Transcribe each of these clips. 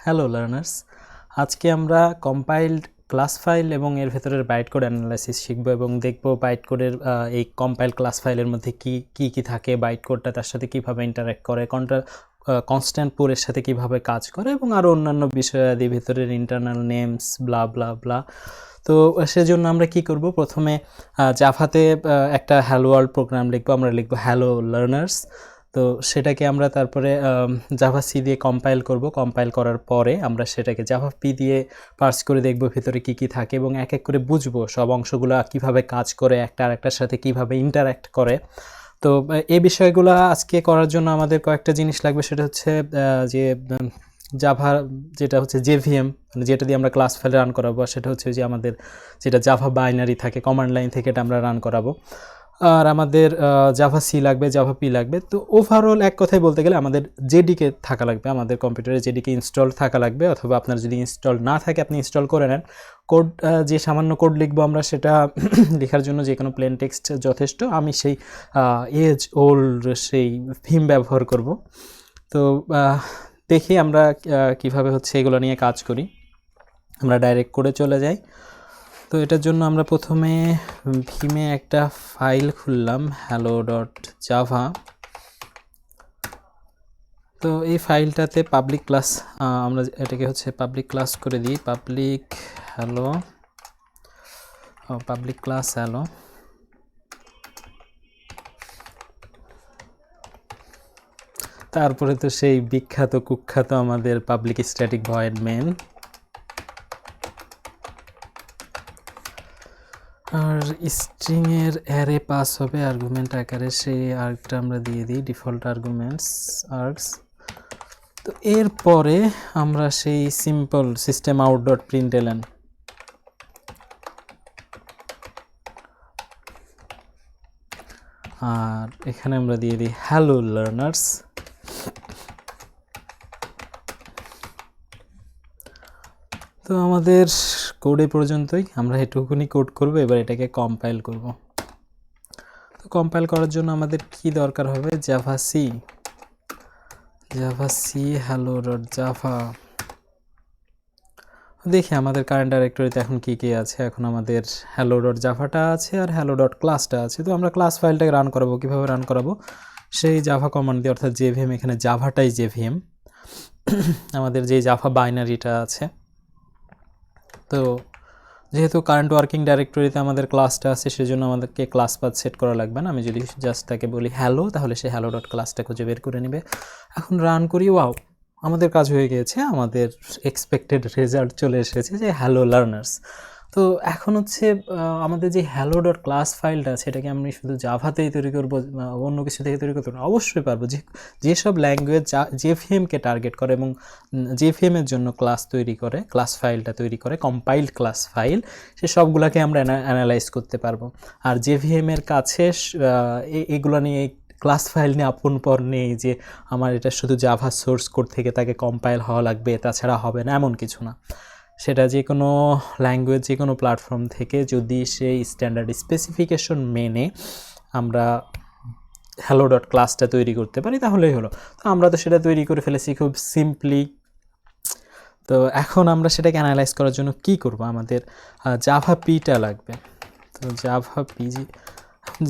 Hello learners, আজকে আমরা compiled class file এবং এর ভেতরের বাইট কোড অ্যানালাইসিস শিখব এবং দেখব বাইট কোডের এই কম্পাইল ক্লাস ফাইলের মধ্যে কি থাকে, বাইট কোডটা তার সাথে কিভাবে ইন্টারঅ্যাক্ট করে, কনস্ট্যান্ট পুরের সাথে কিভাবে কাজ করে এবং আরও অন্যান্য বিষয়াদি ভেতরের ইন্টারনাল নেমস ব্লা ব্লা ব্লা। তো সেজন্য আমরা কি করব, প্রথমে জাভাতে একটা হ্যালো ওয়ার্ল্ড প্রোগ্রাম লিখবো। আমরা লিখবো হ্যালো লার্নার্স। তো সেটাকে আমরা তারপরে জাভা সি দিয়ে কম্পাইল করব। কম্পাইল করার পরে আমরা সেটাকে জাভা পি দিয়ে পার্স করে দেখব ভিতরে কি থাকে এবং এক এক করে বুঝবো সব অংশগুলো কিভাবে কাজ করে, একটা আরেকটার সাথে কিভাবে ইন্টারঅ্যাক্ট করে। তো এই বিষয়গুলো আজকে করার জন্য আমাদের কয়েকটা জিনিস লাগবে। সেটা হচ্ছে যে জাভা, যেটা হচ্ছে জেভিএম, মানে যেটা দিয়ে আমরা ক্লাস ফাইল রান করাবো। সেটা হচ্ছে যে আমাদের যেটা জাভা বাইনারি থাকে, কমান্ড লাইন থেকে এটা আমরা রান করাবো। আর আমাদের জাভা সি লাগবে, জাভা পি লাগবে। তো ওভারঅল এক কথায় বলতে গেলে আমাদের জেডিকে থাকা লাগবে, আমাদের কম্পিউটারে জেডিকে ইনস্টল থাকা লাগবে, অথবা আপনার যদি ইনস্টল না থাকে আপনি ইনস্টল করে নেন। কোড, যে সামান্য কোড লিখবো আমরা, সেটা লেখার জন্য যে কোনো প্লেন টেক্সট যথেষ্ট। আমি সেই এজ ওল্ড সেই থিম ব্যবহার করব। তো দেখি আমরা কিভাবে হচ্ছে এগুলো নিয়ে কাজ করি। আমরা ডাইরেক্ট কোডে চলে যাই। তো এটার জন্য আমরা প্রথমে ভিমে একটা ফাইল খুললাম, hello.java। তো এই ফাইলটাতে পাবলিক ক্লাস, আমরা এটাকে হচ্ছে পাবলিক ক্লাস করে দিই, পাবলিক ক্লাস হ্যালো। তারপরে তো সেই বিখ্যাত কুখ্যাত আমাদের পাবলিক স্ট্যাটিক ভয়েড মেন। আর স্ট্রিংয়ের অ্যারে পাস হবে আর্গুমেন্ট আকারে, সেই আর্গটা আমরা দিয়ে দিই, ডিফল্ট আর্গুমেন্টস আর্গস। তো এরপরে আমরা সেই simple system out dot println, আর এখানে আমরা দিয়ে দিই হ্যালো লার্নার্স। তো আমাদের কোড এ পর্যন্তই, আমরা এটুকুনি কোড করব। এবার এটাকে কম্পাইল করব। তো কম্পাইল করার জন্য আমাদের কি দরকার হবে, জাভা সি hello.java। দেখি আমাদের কারেন্ট ডাইরেক্টরিতে এখন কি আছে। এখন আমাদের hello.java-টা আছে আর hello.class-টা আছে। তো আমরা ক্লাস ফাইলটাকে রান করাবো। কিভাবে রান করাবো, সেই জাভা কমান্ড দিয়ে, অর্থাৎ জেভিএম। এখানে জাভাটাই জেভিএম, আমাদের যে জাভা বাইনারিটা আছে। তো যেহেতু কারেন্ট ওয়ার্কিং ডাইরেক্টরিতে আমাদের ক্লাসটা আছে, সেজন্য আমাদেরকে ক্লাস পাথ সেট করা লাগবে না। আমি যদি জাস্ট তাকে বলি হ্যালো, তাহলে সে hello.class-টা খুঁজে বের করে নেবে। এখন রান করি, ওয়াও, আমাদের কাজ হয়ে গিয়েছে, আমাদের এক্সপেক্টেড রেজাল্ট চলে এসেছে যে হ্যালো লার্নার্স। তো এখন হচ্ছে আমাদের যে hello.class ফাইলটা আছে, এটাকে আমি শুধু জাভাতেই তৈরি করবো, অন্য কিছু থেকে তৈরি করতে পারবো? অবশ্যই পারবো। যেসব ল্যাঙ্গুয়েজ জেভিএমকে টার্গেট করে এবং জেভিএমের জন্য ক্লাস তৈরি করে, ক্লাস ফাইলটা তৈরি করে, কম্পাইল্ড ক্লাস ফাইল, সে সবগুলোকে আমরা অ্যানালাইজ করতে পারবো। আর জেভিএমের কাছে এগুলো নিয়ে, ক্লাস ফাইল নিয়ে আপন পর নেই যে আমার এটা শুধু জাভা সোর্স কোড থেকে তাকে কম্পাইল হওয়া লাগবে, তাছাড়া হবে না, এমন কিছু না। সেটা যে কোনো ল্যাঙ্গুয়েজ, যে কোনো প্ল্যাটফর্ম থেকে যদি সেই স্ট্যান্ডার্ড স্পেসিফিকেশন মেনে আমরা hello.class-টা তৈরি করতে পারি তাহলেই হলো। তো আমরা তো সেটা তৈরি করে ফেলেছি খুব সিম্পলি। তো এখন আমরা সেটাকে অ্যানালাইজ করার জন্য কি করব, আমাদের জাভা পিটা লাগবে। তো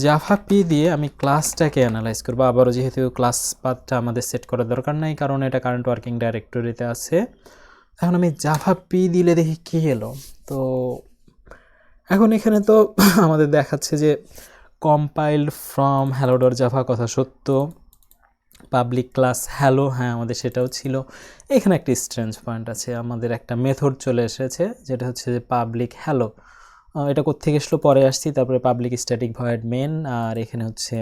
জাভা পি দিয়ে আমি ক্লাসটাকে অ্যানালাইজ করবো। আবারও যেহেতু ক্লাস পাথটা আমাদের সেট করার দরকার নাই, কারণ এটা কারেন্ট ওয়ার্কিং ডাইরেক্টরিতে আছে। এখন আমি জাভা পি দিলে দেখি কী এলো। তো এখন এখানে তো আমাদের দেখাচ্ছে যে কম্পাইল্ড ফ্রম hello.java, কথা সত্য। পাবলিক ক্লাস হ্যালো, হ্যাঁ আমাদের সেটাও ছিল। এখানে একটা স্ট্রেঞ্জ পয়েন্ট আছে, আমাদের একটা মেথড চলে এসেছে যেটা হচ্ছে যে পাবলিক হ্যালো। এটা কোত্থেকে আসলো পরে আসছি। তারপরে পাবলিক স্ট্যাটিক ভয়েড মেন, আর এখানে হচ্ছে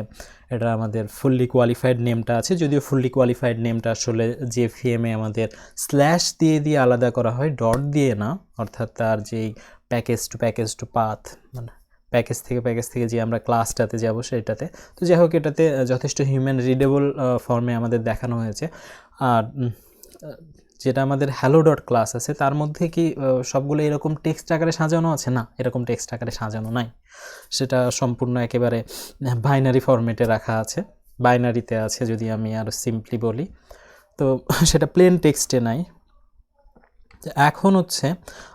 এটা আমাদের ফুললি কোয়ালিফাইড নেমটা আছে। যদিও ফুললি কোয়ালিফাইড নেমটা আসলে জেভিএমে আমাদের স্ল্যাশ দিয়ে আলাদা করা হয়, ডট দিয়ে না। অর্থাৎ তার যেই প্যাকেজ টু পাথ, মানে প্যাকেজ থেকে যে আমরা ক্লাসটাতে যাব সেটাতে। তো যাই হোক, এটাতে যথেষ্ট হিউম্যান রিডেবল ফর্মে আমাদের দেখানো হয়েছে। আর যেটা আমাদের hello.class আছে, তার মধ্যে কি সবগুলো এরকম টেক্সট আকারে সাজানো আছে? না, এরকম টেক্সট আকারে সাজানো নাই। সেটা সম্পূর্ণ একেবারে বাইনারি ফরম্যাটে রাখা আছে, বাইনারিতে আছে যদি আমি আরও সিম্পলি বলি। তো সেটা প্লেন টেক্সটে নাই। এখন হচ্ছে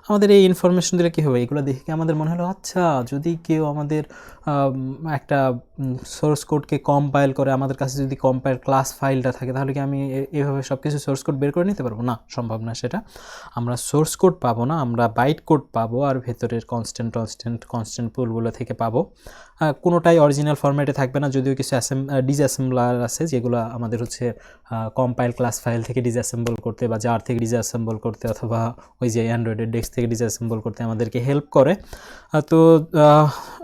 আমাদের এই ইনফরমেশন দিলে কী হবে, এগুলো দেখে আমাদের মনে হলো আচ্ছা যদি কেউ আমাদের একটা সোর্স কোডকে কম্পাইল করে, আমাদের কাছে যদি কম্পাইল ক্লাস ফাইলটা থাকে, তাহলে কি আমি এভাবে সব কিছু সোর্স কোড বের করে নিতে পারবো? না, সম্ভব না সেটা। আমরা সোর্স কোড পাবো না, আমরা বাইট কোড পাবো, আর ভেতরের কনস্ট্যান্ট পুলগুলো থেকে পাবো। কোনোটাই অরিজিনাল ফরম্যাটে থাকবে না, যদিও কিছু ডিসঅ্যাসেম্বলার আছে যেগুলো আমাদের হচ্ছে কম্পাইল ক্লাস ফাইল থেকে ডিসঅ্যাসেম্বল করতে বা জার থেকে ডিসঅ্যাসেম্বল করতে অথবা ওই যে অ্যান্ড্রয়েডের ডেস্ক থেকে ডিসঅ্যাসেম্বল করতে আমাদেরকে হেল্প করে। তো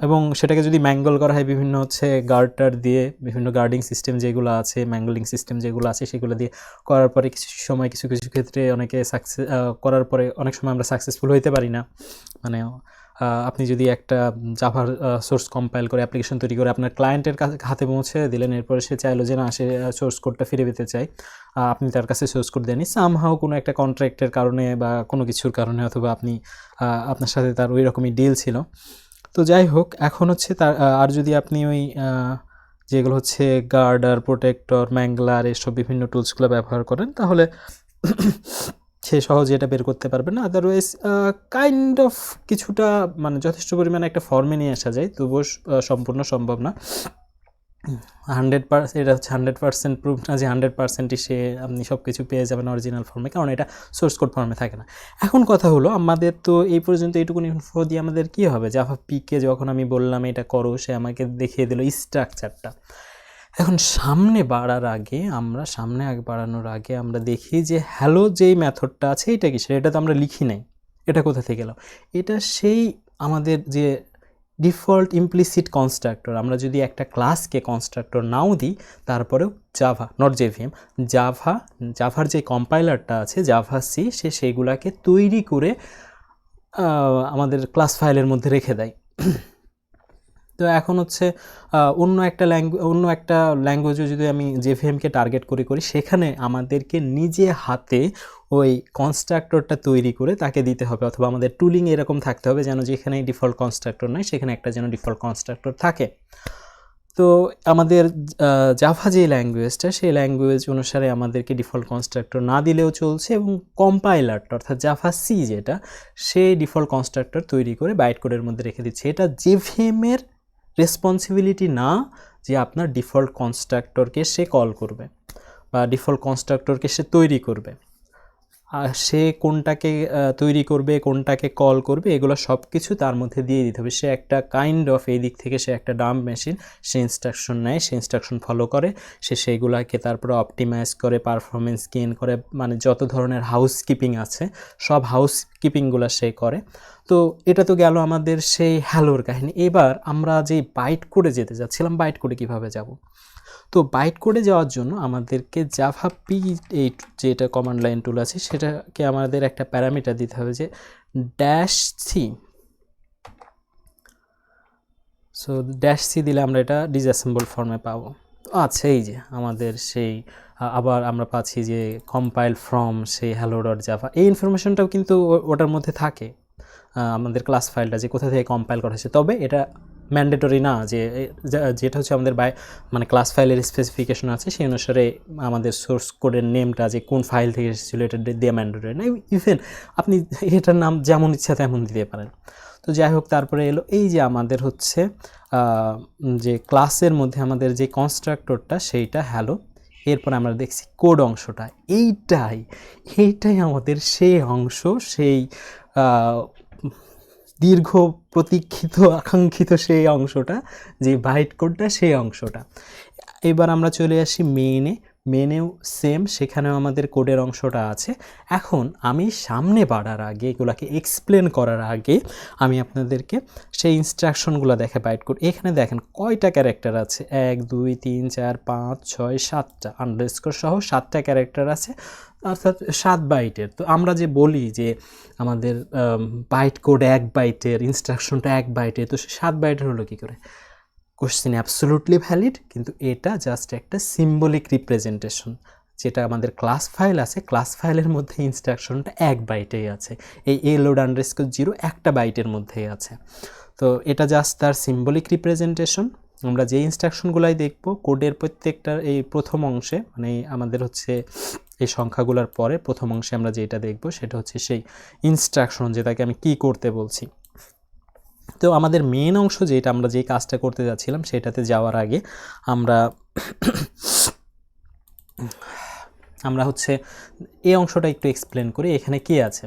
এবং সেটাকে যদি ম্যাঙ্গল করা হয় বিভিন্ন হচ্ছে গার্ডটার দিয়ে, বিভিন্ন গার্ডিং সিস্টেম যেগুলো আছে, ম্যাঙ্গলিং সিস্টেম যেগুলো আছে সেগুলো দিয়ে করার পরে কিছু সময় কিছু ক্ষেত্রে অনেকে করার পরে অনেক সময় আমরা সাকসেসফুল হইতে পারি না। মানে আপনি যদি একটা জাভার সোর্স কম্পাইল করে অ্যাপ্লিকেশন তৈরি করে আপনার ক্লায়েন্টের হাতে পৌঁছে দিলেন, এরপরে সে চাইলো যে না সে সোর্স কোডটা ফিরে পেতে চায়, আপনি তার কাছে সোর্স কোড দেননি, সামহাও কোনো একটা কন্ট্রাক্টের কারণে বা কোনো কিছুর কারণে, অথবা আপনি আপনার সাথে তার ওই রকমই ডিল ছিল। তো যাই হোক, এখন হচ্ছে তার আর যদি আপনি ওই যেগুলো হচ্ছে গার্ডার, প্রোটেক্টর, ম্যাঙ্গলার এসব বিভিন্ন টুলসগুলো ব্যবহার করেন, তাহলে সে সহজে এটা বের করতে পারবে না। আদারওয়াইজ কাইন্ড অফ কিছুটা মানে যথেষ্ট পরিমাণে একটা ফর্মে নিয়ে আসা যায়, তবুও সম্পূর্ণ সম্ভব না। 100% এটা হচ্ছে 100% প্রুফ না যে 100%ই সে আপনি সব কিছু পেয়ে যাবেন অরিজিনাল ফর্মে, কারণ এটা সোর্স কোড ফর্মে থাকে না। এখন কথা হলো, আমাদের তো এই পর্যন্ত এইটুকুনি ইনফো দিয়ে আমাদের কী হবে? জাভা পিকে যখন আমি বললাম এটা করো, সে আমাকে দেখিয়ে দিল স্ট্রাকচারটা। এখন সামনে বাড়ানোর আগে আমরা দেখি যে হ্যালো যেই মেথডটা আছে এটা কি, সেটা তো আমরা লিখি নাই, এটা কোথা থেকে এলো? এটা সেই আমাদের যে ডিফল্ট ইমপ্লিসিট কনস্ট্রাক্টর। আমরা যদি একটা ক্লাসকে কনস্ট্রাক্টর নাও দিই, তারপরেও জাভা, নট জেভিএম, জাভার যে কম্পাইলারটা আছে জাভা সি, সে সেইগুলাকে তৈরি করে আমাদের ক্লাস ফাইলের মধ্যে রেখে দেয়। তো এখন হচ্ছে অন্য একটা ল্যাঙ্গুয়েজে যদি আমি জেভিএমকে টার্গেট করি, সেখানে আমাদেরকে নিজে হাতে ওই কনস্ট্রাক্টরটা তৈরি করে তাকে দিতে হবে, অথবা আমাদের টুলিং এরকম থাকতে হবে যেন যেখানে ডিফল্ট কনস্ট্রাক্টর নাই সেখানে একটা যেন ডিফল্ট কনস্ট্রাক্টর থাকে। তো আমাদের জাভা যে ল্যাঙ্গুয়েজটা, সেই ল্যাঙ্গুয়েজ অনুসারে আমাদেরকে ডিফল্ট কনস্ট্রাক্টর না দিলেও চলছে, এবং কম্পাইলারটা অর্থাৎ জাভা সি যেটা, সেই ডিফল্ট কনস্ট্রাক্টর তৈরি করে বাইট কোডের মধ্যে রেখে দিচ্ছে। এটা জেভিএমের রেসপন্সিবিলিটি না যে আপনার ডিফল্ট কনস্ট্রাক্টরকে সে কল করবে বা ডিফল্ট কনস্ট্রাক্টরকে সে তৈরি করবে। আর সে কোনটাকে তৈরি করবে, কোনটাকে কল করবে, এগুলো সব কিছু তার মধ্যে দিয়ে দিতে হবে। সে একটা কাইন্ড অফ এই দিক থেকে সে একটা ডাম্প মেশিন, সে ইনস্ট্রাকশন নেয়, সে ইনস্ট্রাকশন ফলো করে, সে সেইগুলোকে তারপরে অপটিমাইজ করে, পারফরমেন্স গেইন করে, মানে যত ধরনের হাউসকিপিং আছে সব হাউসকিপিংগুলো সে করে। তো এটা তো গেল আমাদের সেই হ্যালোর কাহিনী। এবার আমরা যে বাইট কোডে যেতে যাচ্ছিলাম, বাইট কোডে কীভাবে যাব? তো বাইট কোডে যাওয়ার জন্য আমাদেরকে জাভা পি এই যেটা কমান্ড লাইন টুল আছে, সেটাকে আমাদের একটা প্যারামিটার দিতে হবে যে -c। সো -c দিলে আমরা এটা ডিসঅ্যাসেম্বল ফর্মে পাবো। তো আচ্ছা, এই যে আমাদের সেই আবার আমরা পাচ্ছি যে কম্পাইল ফ্রম সেই hello.java, এই ইনফরমেশনটাও কিন্তু ওটার মধ্যে থাকে, আমাদের ক্লাস ফাইলটা যে কোথা থেকে কম্পাইল করা হয়েছে। তবে এটা ম্যান্ডেটরি না যে যেটা হচ্ছে আমাদের মানে ক্লাস ফাইলের স্পেসিফিকেশন আছে সেই অনুসারে আমাদের সোর্স কোডের নেমটা যে কোন ফাইল থেকে এসেছিলো এটা দেওয়া ম্যান্ডেটরি না। ইভেন আপনি এটার নাম যেমন ইচ্ছা তেমন দিতে পারেন। তো যাই হোক, তারপরে এলো এই যে আমাদের হচ্ছে যে ক্লাসের মধ্যে আমাদের যে কনস্ট্রাক্টরটা সেইটা হ্যালো, এরপর আমরা দেখছি কোড অংশটা, এইটাই আমাদের সেই অংশ, সেই দীর্ঘ প্রতীক্ষিত আকাঙ্ক্ষিত সেই অংশটা, যে বাইট কোডটা, সেই অংশটা। এবার আমরা চলে আসি মেনেও সেম, সেখানেও আমাদের কোডের অংশটা আছে। এখন আমি সামনে বাড়ার আগে, এগুলাকে এক্সপ্লেন করার আগে আমি আপনাদেরকে সেই ইনস্ট্রাকশনগুলো দেখে বাইট কোড। এখানে দেখেন কয়টা ক্যারেক্টার আছে, 1 2 3 4 5 6 7টা আন্ডারস্কোর সহ 7টা ক্যারেক্টার আছে, অর্থাৎ 7 বাইটের। তো আমরা যে বলি যে আমাদের বাইট কোড 1 বাইটের, ইনস্ট্রাকশনটা 1 বাইটের, তো 7 বাইটের হলো কী করে? কোশ্চেন অ্যাবসোলুটলি ভ্যালিড, কিন্তু এটা জাস্ট একটা সিম্বলিক রিপ্রেজেন্টেশন। যেটা আমাদের ক্লাস ফাইল আছে, ক্লাস ফাইলের মধ্যে ইনস্ট্রাকশনটা 1 বাইটেই আছে, এই a_load_0 একটা বাইটের মধ্যেই আছে। তো এটা জাস্ট তার সিম্বলিক রিপ্রেজেন্টেশন। আমরা যে ইনস্ট্রাকশনগুলাই দেখব কোডের প্রত্যেকটার এই প্রথম অংশে, মানে আমাদের হচ্ছে এই সংখ্যাগুলোর পরে প্রথম অংশে আমরা যেটা দেখব সেটা হচ্ছে সেই ইনস্ট্রাকশন, যেটাকে আমি কি করতে বলছি। তো আমাদের মেন অংশ যেটা আমরা যেই কাজটা করতে যাচ্ছিলাম সেটাতে যাওয়ার আগে আমরা হচ্ছে এই অংশটা একটু এক্সপ্লেন করি। এখানে কি আছে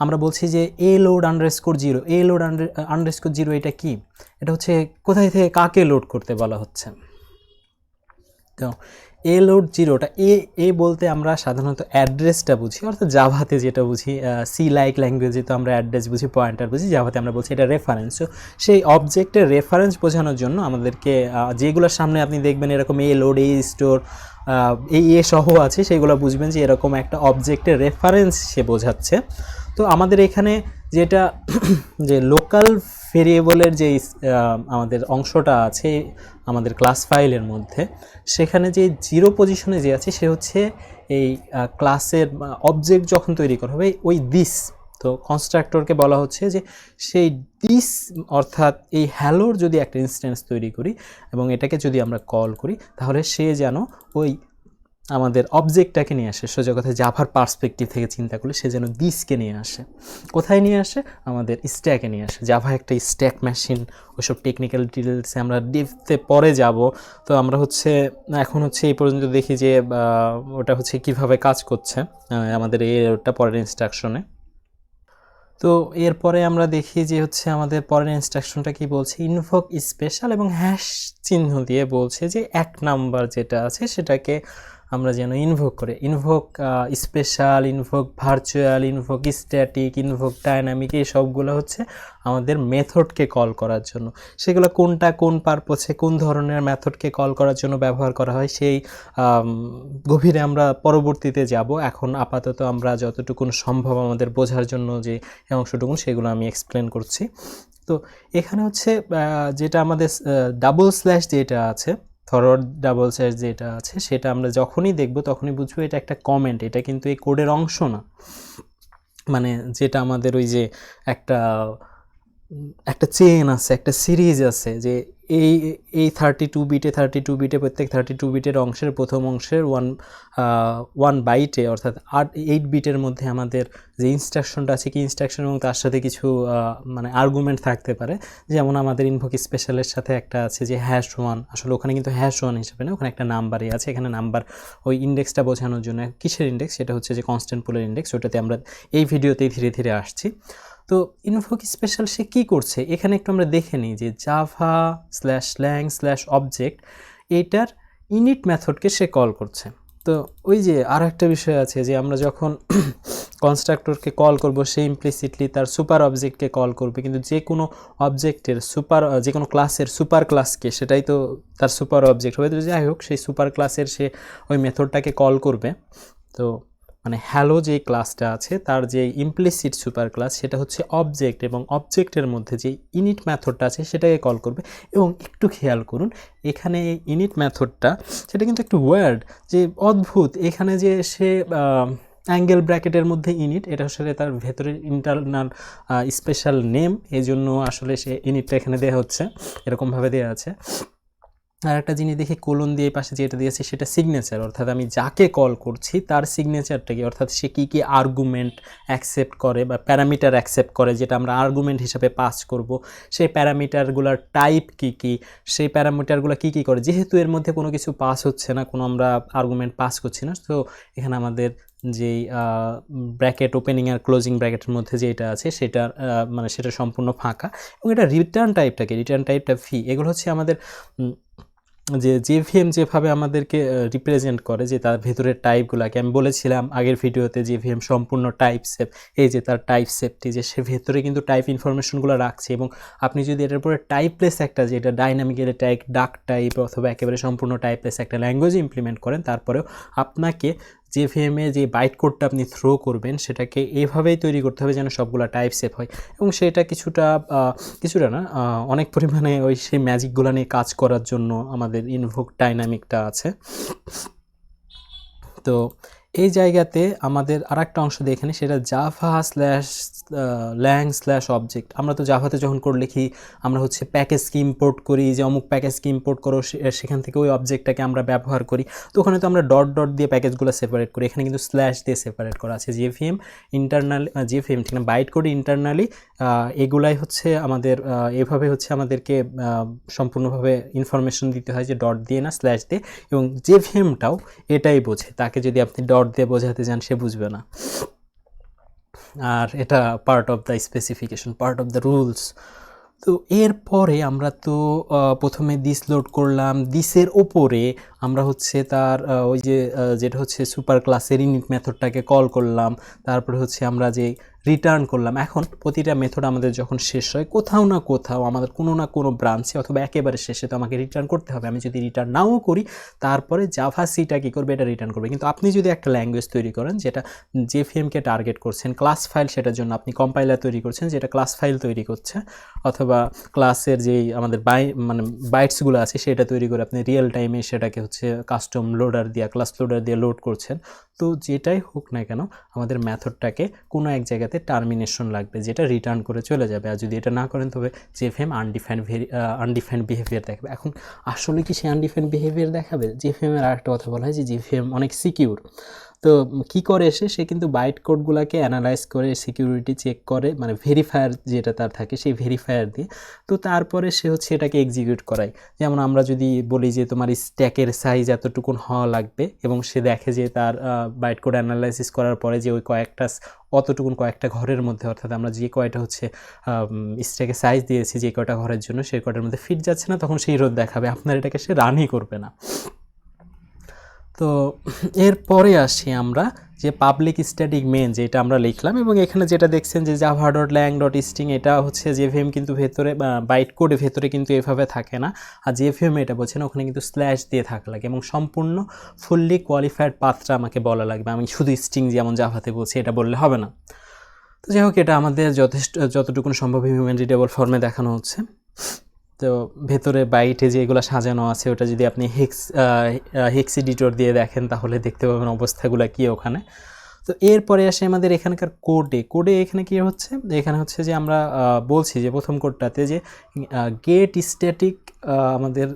আমরা বলছি যে এ লোড আন্ডারস্কোর জিরো, এ লোড আন্ডারস্কোর জিরো এটা কি, এটা হচ্ছে কোথায় থেকে কাকে লোড করতে বলা হচ্ছে। তো এ লোড জিরোটা এ বলতে আমরা সাধারণত অ্যাড্রেসটা বুঝি, অর্থাৎ জাভাতে যেটা বুঝি, সি লাইক ল্যাঙ্গুয়েজে তো আমরা অ্যাড্রেস বুঝি, পয়েন্টার বুঝি, জাভাতে আমরা বলছি এটা রেফারেন্স। তো সেই অবজেক্টের রেফারেন্স বোঝানোর জন্য আমাদেরকে যেগুলোর সামনে আপনি দেখবেন এরকম এ লোড, এ স্টোর, এই এ সহ আছে, সেগুলো বুঝবেন যে এরকম একটা অবজেক্টের রেফারেন্স সে বোঝাচ্ছে। তো আমাদের এখানে যেটা যে লোকাল ভেরিয়েবলের যে আমাদের অংশটা আছে আমাদের ক্লাস ফাইলের মধ্যে, সেখানে যে জিরো পজিশনে যে আছে সে হচ্ছে এই ক্লাসের অবজেক্ট যখন তৈরি করা হবে ওই দিস। তো কনস্ট্রাক্টরকে বলা হচ্ছে যে সেই দিস অর্থাৎ এই হ্যালোর যদি একটা ইনস্ট্যান্স তৈরি করি এবং এটাকে যদি আমরা কল করি তাহলে সে যেন ওই আমাদের অবজেক্টটাকে নিয়ে আসে, সোজা কথায় জাভার পার্সপেক্টিভ থেকে চিন্তা করলে সে যেন দিসকে নিয়ে আসে। কোথায় নিয়ে আসে? আমাদের স্ট্যাকে নিয়ে আসে। জাভা একটা স্ট্যাক মেশিন, ওইসব টেকনিক্যাল ডিটেলসে আমরা ডিপতে পরে যাব। তো আমরা হচ্ছে এখন হচ্ছে এই পর্যন্ত দেখি যে ওটা হচ্ছে কিভাবে কাজ করছে আমাদের ওটা পরের ইনস্ট্রাকশনে। তো এরপরে আমরা দেখি যে হচ্ছে আমাদের পরের ইনস্ট্রাকশনটা কি বলছে, ইনভোক স্পেশাল এবং হ্যাশ চিহ্ন দিয়ে বলছে যে 1 নাম্বার যেটা আছে সেটাকে আমরা যেন ইনভোক করে। Invoke special, invoke virtual, invoke static, invoke dynamic, এই সবগুলো হচ্ছে আমাদের মেথডকে কল করার জন্য। সেগুলো কোনটা কোন পারপোসে কোন ধরনের মেথডকে কল করার জন্য ব্যবহার করা হয় সেই গভীরে আমরা পরবর্তীতে যাব। এখন আপাতত আমরা যতটুকুন সম্ভব আমাদের বোঝার জন্য যে অংশটুকুন সেগুলো আমি এক্সপ্লেন করছি। তো এখানে হচ্ছে যেটা আমাদের ডাবল স্ল্যাশ যেটা আছে, ফরওয়ার্ড ডাবল স্ল্যাশ যেটা আছে, সেটা আমরা যখনই দেখব তখনই বুঝবো এটা একটা কমেন্ট, এটা কিন্তু এই কোডের অংশ না। মানে যেটা আমাদের ওই যে একটা চেন আছে, একটা সিরিজ আছে যে এই 32 বিটে প্রত্যেক 32 বিটের অংশের প্রথম অংশের 1 বাইটে অর্থাৎ 8 বিটের মধ্যে আমাদের যে ইনস্ট্রাকশনটা আছে কি ইনস্ট্রাকশন এবং তার সাথে কিছু মানে আর্গুমেন্ট থাকতে পারে। যেমন আমাদের ইনভোক স্পেশালের সাথে একটা আছে যে #1, আসলে ওখানে কিন্তু #1 হিসেবে না, ওখানে একটা নাম্বারই আছে। এখানে নাম্বার ওই ইন্ডেক্সটা বোঝানোর জন্য। কিসের ইন্ডেক্স? সেটা হচ্ছে যে কনস্ট্যান্ট পুলের ইন্ডেক্স, ওটাতে আমরা এই ভিডিওতেই ধীরে ধীরে আসছি। তো ইনভোক স্পেশাল সে কী করছে এখানে একটু আমরা দেখে নিই যে java/lang/object এইটার ইনিট মেথডকে সে কল করছে। তো ওই যে আর একটা বিষয় আছে যে আমরা যখন কনস্ট্রাক্টরকে কল করব সে ইমপ্লিসিটলি তার সুপার অবজেক্টকে কল করবে, কিন্তু যে কোনো অবজেক্টের যে কোনো ক্লাসের সুপার ক্লাসকে সেটাই তো তার সুপার অবজেক্ট হবে। তো যাই হোক সেই সুপার ক্লাসের সে ওই মেথডটাকে কল করবে। তো মানে হ্যালো যে ক্লাসটা আছে তার যে ইমপ্লিসিট সুপার ক্লাস সেটা হচ্ছে অবজেক্ট, এবং অবজেক্টের মধ্যে যে ইনিট মেথডটা আছে সেটাকে কল করবে। এবং একটু খেয়াল করুন এখানে ইনিট মেথডটা সেটা কিন্তু একটু ওয়ার্ড, যে অদ্ভুত। এখানে যে সে অ্যাঙ্গেল ব্র্যাকেটের মধ্যে ইনিট, এটা আসলে তার ভেতরের ইন্টারনাল স্পেশাল নেম, এই জন্য আসলে সে ইনিটটা এখানে দেওয়া হচ্ছে, এরকমভাবে দেওয়া আছে। আর একটা জিনিস দেখি কোলন দিয়ে পাশে যেটা দিয়েছে সেটা সিগনেচার, অর্থাৎ আমি যাকে কল করছি তার সিগনেচারটা কি, অর্থাৎ সে কী কী আর্গুমেন্ট অ্যাকসেপ্ট করে বা প্যারামিটার অ্যাকসেপ্ট করে যেটা আমরা আর্গুমেন্ট হিসাবে পাস করব, সেই প্যারামিটারগুলোর টাইপ কী কী, সেই প্যারামিটারগুলো কী কী করে। যেহেতু এর মধ্যে কোনো কিছু পাস হচ্ছে না, কোনো আমরা আর্গুমেন্ট পাস করছি না, তো এখানে আমাদের যেই ব্র্যাকেট ওপেনিং আর ক্লোজিং ব্র্যাকেটের মধ্যে যেটা আছে সেটা মানে সেটা সম্পূর্ণ ফাঁকা। এবং এটা রিটার্ন টাইপটা ফি, এগুলো হচ্ছে আমাদের যে জেভিএম যেভাবে আমাদেরকে রিপ্রেজেন্ট করে, যে তার ভেতরের টাইপগুলোকে আমি বলেছিলাম আগের ভিডিওতে জেভিএম সম্পূর্ণ টাইপ সেপ, এই যে তার টাইপ সেপটি যে সে ভেতরে কিন্তু টাইপ ইনফরমেশনগুলো রাখছে। এবং আপনি যদি এটার উপরে টাইপলেস একটা যেটা ডাইনামিকের টাইপ ডাক টাইপ অথবা একেবারে সম্পূর্ণ টাইপলেস একটা ল্যাঙ্গুয়েজ ইমপ্লিমেন্ট করেন, তারপরেও আপনাকে জেভিএমে যে বাইট কোডটা আপনি থ্রো করবেন সেটাকে এভাবেই তৈরি করতে হবে যেন সবগুলো টাইপ সেপ হয়। এবং সেটা কিছুটা না অনেক পরিমাণে ওই সেই ম্যাজিকগুলো নিয়ে কাজ করার জন্য আমাদের ইনভোক ডাইনামিকটা আছে। তো এই জায়গাতে আমাদের আরেকটা অংশ দিয়ে এখানে, সেটা জাভা স্ল্যাশ ল্যাং স্ল্যাশ অবজেক্ট। আমরা তো জাভাতে যখন কোড লিখি আমরা হচ্ছে প্যাকেজকে ইম্পোর্ট করি, যে অমুক প্যাকেজকে ইম্পোর্ট করো, সেখান থেকে ওই অবজেক্টটাকে আমরা ব্যবহার করি। তো ওখানে তো আমরা ডট ডট দিয়ে প্যাকেজগুলো সেপারেট করি, এখানে কিন্তু স্ল্যাশ দিয়ে সেপারেট করা আছে। জেভিএম ইন্টারনাল, জেভিএম ঠিক না, বাইট কোড ইন্টারনালি এগুলাই হচ্ছে আমাদের এভাবে হচ্ছে আমাদেরকে সম্পূর্ণভাবে ইনফরমেশন দিতে হয়, যে ডট দিয়ে না স্ল্যাশ দিয়ে। এবং জেভিএমটাও এটাই বোঝে, তাকে যদি আপনি ডট দিয়ে বোঝাতে যান সে বুঝবে না। আর এটা part of the specification, part of the rules. তো এরপরে আমরা তো প্রথমে দিস লোড করলাম, দিসের ওপরে আমরা হচ্ছে তার ওই যে যেটা হচ্ছে সুপার ক্লাসের ইনিট মেথডটাকে কল করলাম, তারপরে হচ্ছে আমরা যে রিটার্ন করলাম। এখন প্রতিটা মেথড আমাদের যখন শেষ হয়, কোথাও না কোথাও আমাদের কোনো না কোনো ব্রাঞ্চে অথবা একেবারে শেষে তো আমাকে রিটার্ন করতে হবে। আমি যদি রিটার্ন নাও করি, তারপরে জাভা সিটা কী করবে, এটা রিটার্ন করবে। কিন্তু আপনি যদি একটা ল্যাঙ্গুয়েজ তৈরি করেন যেটা জেভিএমকে টার্গেট করছেন, ক্লাস ফাইল, সেটার জন্য আপনি কম্পাইলার তৈরি করছেন যেটা ক্লাস ফাইল তৈরি করছে, অথবা ক্লাসের যেই আমাদের মানে বাইটসগুলো আছে সেটা তৈরি করে আপনি রিয়েল টাইমে সেটাকে হচ্ছে কাস্টম লোডার দিয়ে, ক্লাস লোডার দিয়ে লোড করছেন। তো যেটাই হোক না কেন, আমাদের মেথডটাকে কোনো এক জায়গাতে টার্মিনেশন লাগবে, যেটা রিটার্ন করে চলে যাবে। আর যদি এটা না করেন তবে জেভিএম আনডিফাইন্ড বিহেভিয়ার দেখাবে। এখন আসলে কি সে আনডিফাইন্ড বিহেভিয়ার দেখাবে? জেভিএমের আরেকটা কথা বলা হয় যে জেভিএম অনেক সিকিউর। তো কি করে সে কিন্তু বাইট কোডগুলোকে অ্যানালাইজ করে, সিকিউরিটি চেক করে, মানে ভেরিফায়ার যেটা তার থাকে সেই ভেরিফায়ার দিয়ে, তো তারপরে সে হচ্ছে এটাকে এক্সিকিউট করায়। যেমন আমরা যদি বলি যে তোমার স্ট্যাকের সাইজ এতটুকুন হওয়া লাগবে, এবং সে দেখে যে তার বাইট কোড অ্যানালাইসিস করার পরে যে ওই অতটুকুন কয়েকটা ঘরের মধ্যে, অর্থাৎ আমরা যে কয়টা হচ্ছে স্ট্যাকের সাইজ দিয়েছি যে কয়টা ঘরের জন্য, সেই কয়টার মধ্যে ফিট যাচ্ছে না, তখন সেই রোধ দেখাবে, আপনার এটাকে সে রানই করবে না। তো এরপরে আসি আমরা যে পাবলিক স্ট্যাটিক মেন, যেটা আমরা লিখলাম, এবং এখানে যেটা দেখছেন যে জাভা ডট ল্যাং ডট স্ট্রিং, এটা হচ্ছে জেভিএম কিন্তু ভেতরে বাইট কোডে ভেতরে কিন্তু এভাবে থাকে না। আর জেভিএম এটা বলছে না, ওখানে কিন্তু স্ল্যাশ দিয়ে থাকা লাগে, এবং সম্পূর্ণ ফুললি কোয়ালিফাইড পাথটা আমাকে বলা লাগবে। আমি শুধু স্ট্রিং যেমন জাভাতে বলছি এটা বললে হবে না। তো যাই হোক, এটা আমাদের যতটুকু সম্ভব হিউম্যান রিডেবল ফর্মে দেখানো হচ্ছে। তো ভেতরে বাইটে যেগুলো সাজানো আছে, ওটা যদি আপনি হেক্স এডিটর দিয়ে দেখেন তাহলে দেখতে পাবেন অবস্থাগুলো কী ওখানে। তো এরপরে আসে আমাদের এখানকার কোডে এখানে কী হচ্ছে, এখানে হচ্ছে যে আমরা বলছি যে প্রথম কোডটাতে যে গেট স্ট্যাটিক আমাদের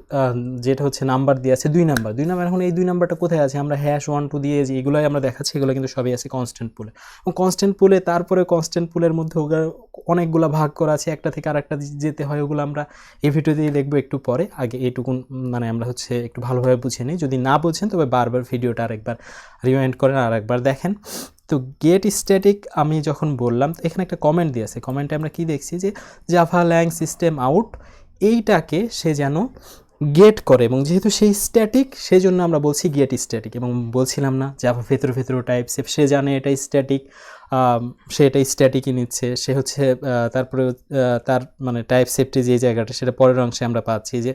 যেটা হচ্ছে নাম্বার দিয়ে আছে 2 নাম্বার। এখন এই 2 নাম্বারটা কোথায় আছে? আমরা #1 2 দিয়ে যে এগুলোই আমরা দেখাচ্ছি, এগুলো কিন্তু সবই আছে কনস্ট্যান্ট পুলে। এবং কনস্ট্যান্ট পুলে তারপরে কনস্ট্যান্ট পুলের মধ্যে অনেকগুলো ভাগ করা আছে, একটা থেকে আরেকটা যেতে হয়, ওগুলো আমরা এই ভিডিওতেই দেখবো একটু পরে। আগে এইটুকুন মানে আমরা হচ্ছে একটু ভালোভাবে বুঝে নিই। যদি না বুঝেন তবে বারবার ভিডিওটা আরেকবার রিওয়াইন্ড করেন, আরেকবার দেখেন। তো গেট স্ট্যাটিক আমি যখন বললাম, তো এখানে একটা কমেন্ট দিয়েছে, কমেন্টে আমরা কি দেখছি যে জাভা ল্যাং সিস্টেম আউট, এইটাকে সে যেন গেট করে, এবং যেহেতু সেই স্ট্যাটিক সেই জন্য আমরা বলছি গেট স্ট্যাটিক। এবং বলছিলাম না জাভা ভেতরে টাইপ সেফ, সে জানে এটা স্ট্যাটিক, সে এটা স্ট্যাটিকই নিচ্ছে, সে হচ্ছে তারপরে তার মানে টাইপ সেফটি যে জায়গাটা, সেটা পরের অংশে আমরা পাচ্ছি যে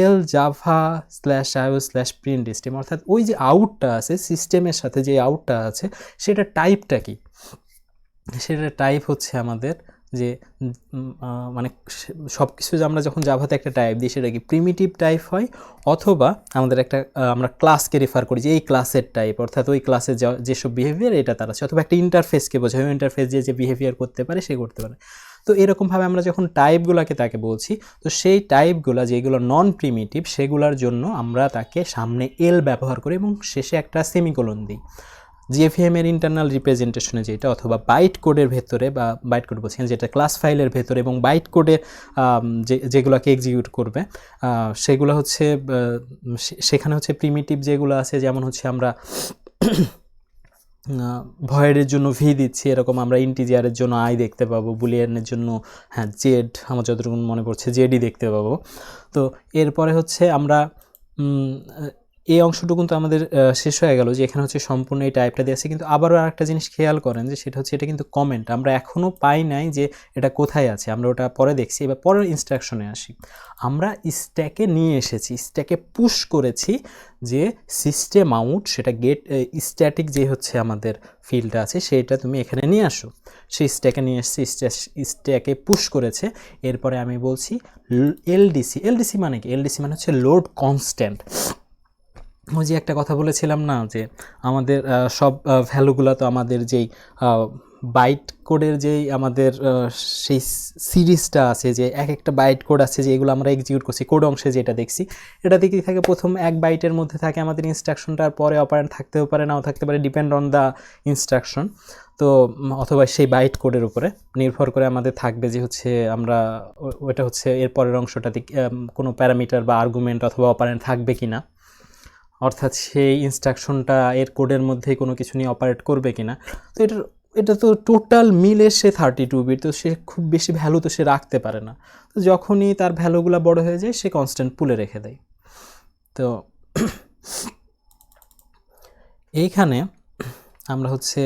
এল জাভা /io/print সিস্টেম, অর্থাৎ ওই যে আউটটা আছে সিস্টেমের সাথে, যে আউটটা আছে সেটা টাইপটা কি, সেটা টাইপ হচ্ছে আমাদের যে মানে সব কিছু যে আমরা যখন জাভাতে একটা টাইপ দিই সেটা কি প্রিমিটিভ টাইপ হয়, অথবা আমাদের একটা আমরা ক্লাসকে রেফার করি যে এই ক্লাসের টাইপ, অর্থাৎ ওই ক্লাসের যেসব বিহেভিয়ার এটা তার আছে, অথবা একটা ইন্টারফেসকে বোঝায়, ইন্টারফেস যে বিহেভিয়ার করতে পারে সে করতে পারে। তো এরকমভাবে আমরা যখন টাইপগুলোকে তাকে বলছি, তো সেই টাইপগুলো যেগুলো নন প্রিমিটিভ সেগুলোর জন্য আমরা তাকে সামনে এল ব্যবহার করি এবং শেষে একটা সেমিকোলন দিই। জেভিএম এর ইন্টারনাল রিপ্রেজেন্টেশনে যেটা, অথবা বাইট কোডের ভেতরে, বা বাইট কোড বলছেন যেটা ক্লাস ফাইলের ভেতরে, এবং বাইট কোডে যেগুলোকে এক্সিকিউট করবে সেগুলো হচ্ছে সেখানে হচ্ছে প্রিমিটিভ যেগুলো আছে, যেমন হচ্ছে আমরা ভয়েডের জন্য ভি দিচ্ছি, এরকম আমরা ইন্টিজারের জন্য আই দেখতে পাবো, বুলিয়ানের জন্য জেড, আমার যতটুকু মনে পড়ছে জেডই দেখতে পাবো। তো এরপরে হচ্ছে আমরা এই অংশটুকু তো আমাদের শেষ হয়ে গেল, যে এখানে হচ্ছে সম্পূর্ণ এই টাইপটা দিয়ে আছে। কিন্তু আবারও আরেকটা জিনিস খেয়াল করেন যে সেটা হচ্ছে এটা কিন্তু কমেন্ট, আমরা এখনও পাই নাই যে এটা কোথায় আছে, আমরা ওটা পরে দেখছি। এবার পরের ইনস্ট্রাকশনে আসি, আমরা স্ট্যাকে নিয়ে এসেছি, স্ট্যাকে পুশ করেছি যে সিস্টেম আউট, সেটা গেট স্ট্যাটিক যে হচ্ছে আমাদের ফিল্ডটা আছে সেটা তুমি এখানে নিয়ে আসো। সেই স্ট্যাকে নিয়ে এসেছি, স্ট্যাকে পুশ করেছে। এরপরে আমি বলছি এলডিসি মানে কি? এলডিসি মানে হচ্ছে লোড কনস্ট্যান্ট। ওই যে একটা কথা বলেছিলাম না যে আমাদের সব ভ্যালুগুলো তো আমাদের যেই বাইট কোডের যেই আমাদের সেই সিরিজটা আছে, যে এক একটা বাইট কোড আছে যে এগুলো আমরা এক্সিকিউট করছি কোড অংশে যেটা দেখছি, এটা দেখি থাকে প্রথম এক বাইটের মধ্যে থাকে আমাদের ইনস্ট্রাকশনটার, পরে অপারেন্ট থাকতেও পারে নাও থাকতে পারে, ডিপেন্ড অন দ্য ইনস্ট্রাকশন। তো অথবা সেই বাইট কোডের উপরে নির্ভর করে আমাদের থাকবে যে হচ্ছে আমরা ওইটা হচ্ছে এর পরের অংশটাতে কোনো প্যারামিটার বা আর্গুমেন্ট অথবা অপারেন্ট থাকবে কি না, অর্থাৎ সেই ইনস্ট্রাকশনটা এর কোডের মধ্যে কোনো কিছু নিয়ে অপারেট করবে কিনা। তো এটা তো টোটাল মিলে সে 32 বিট, তো সে খুব বেশি ভ্যালু তো সে রাখতে পারে না। তো যখনই তার ভ্যালুগুলো বড় হয়ে যায় সে কনস্ট্যান্ট পুলে রেখে দেয়। তো এইখানে আমরা হচ্ছে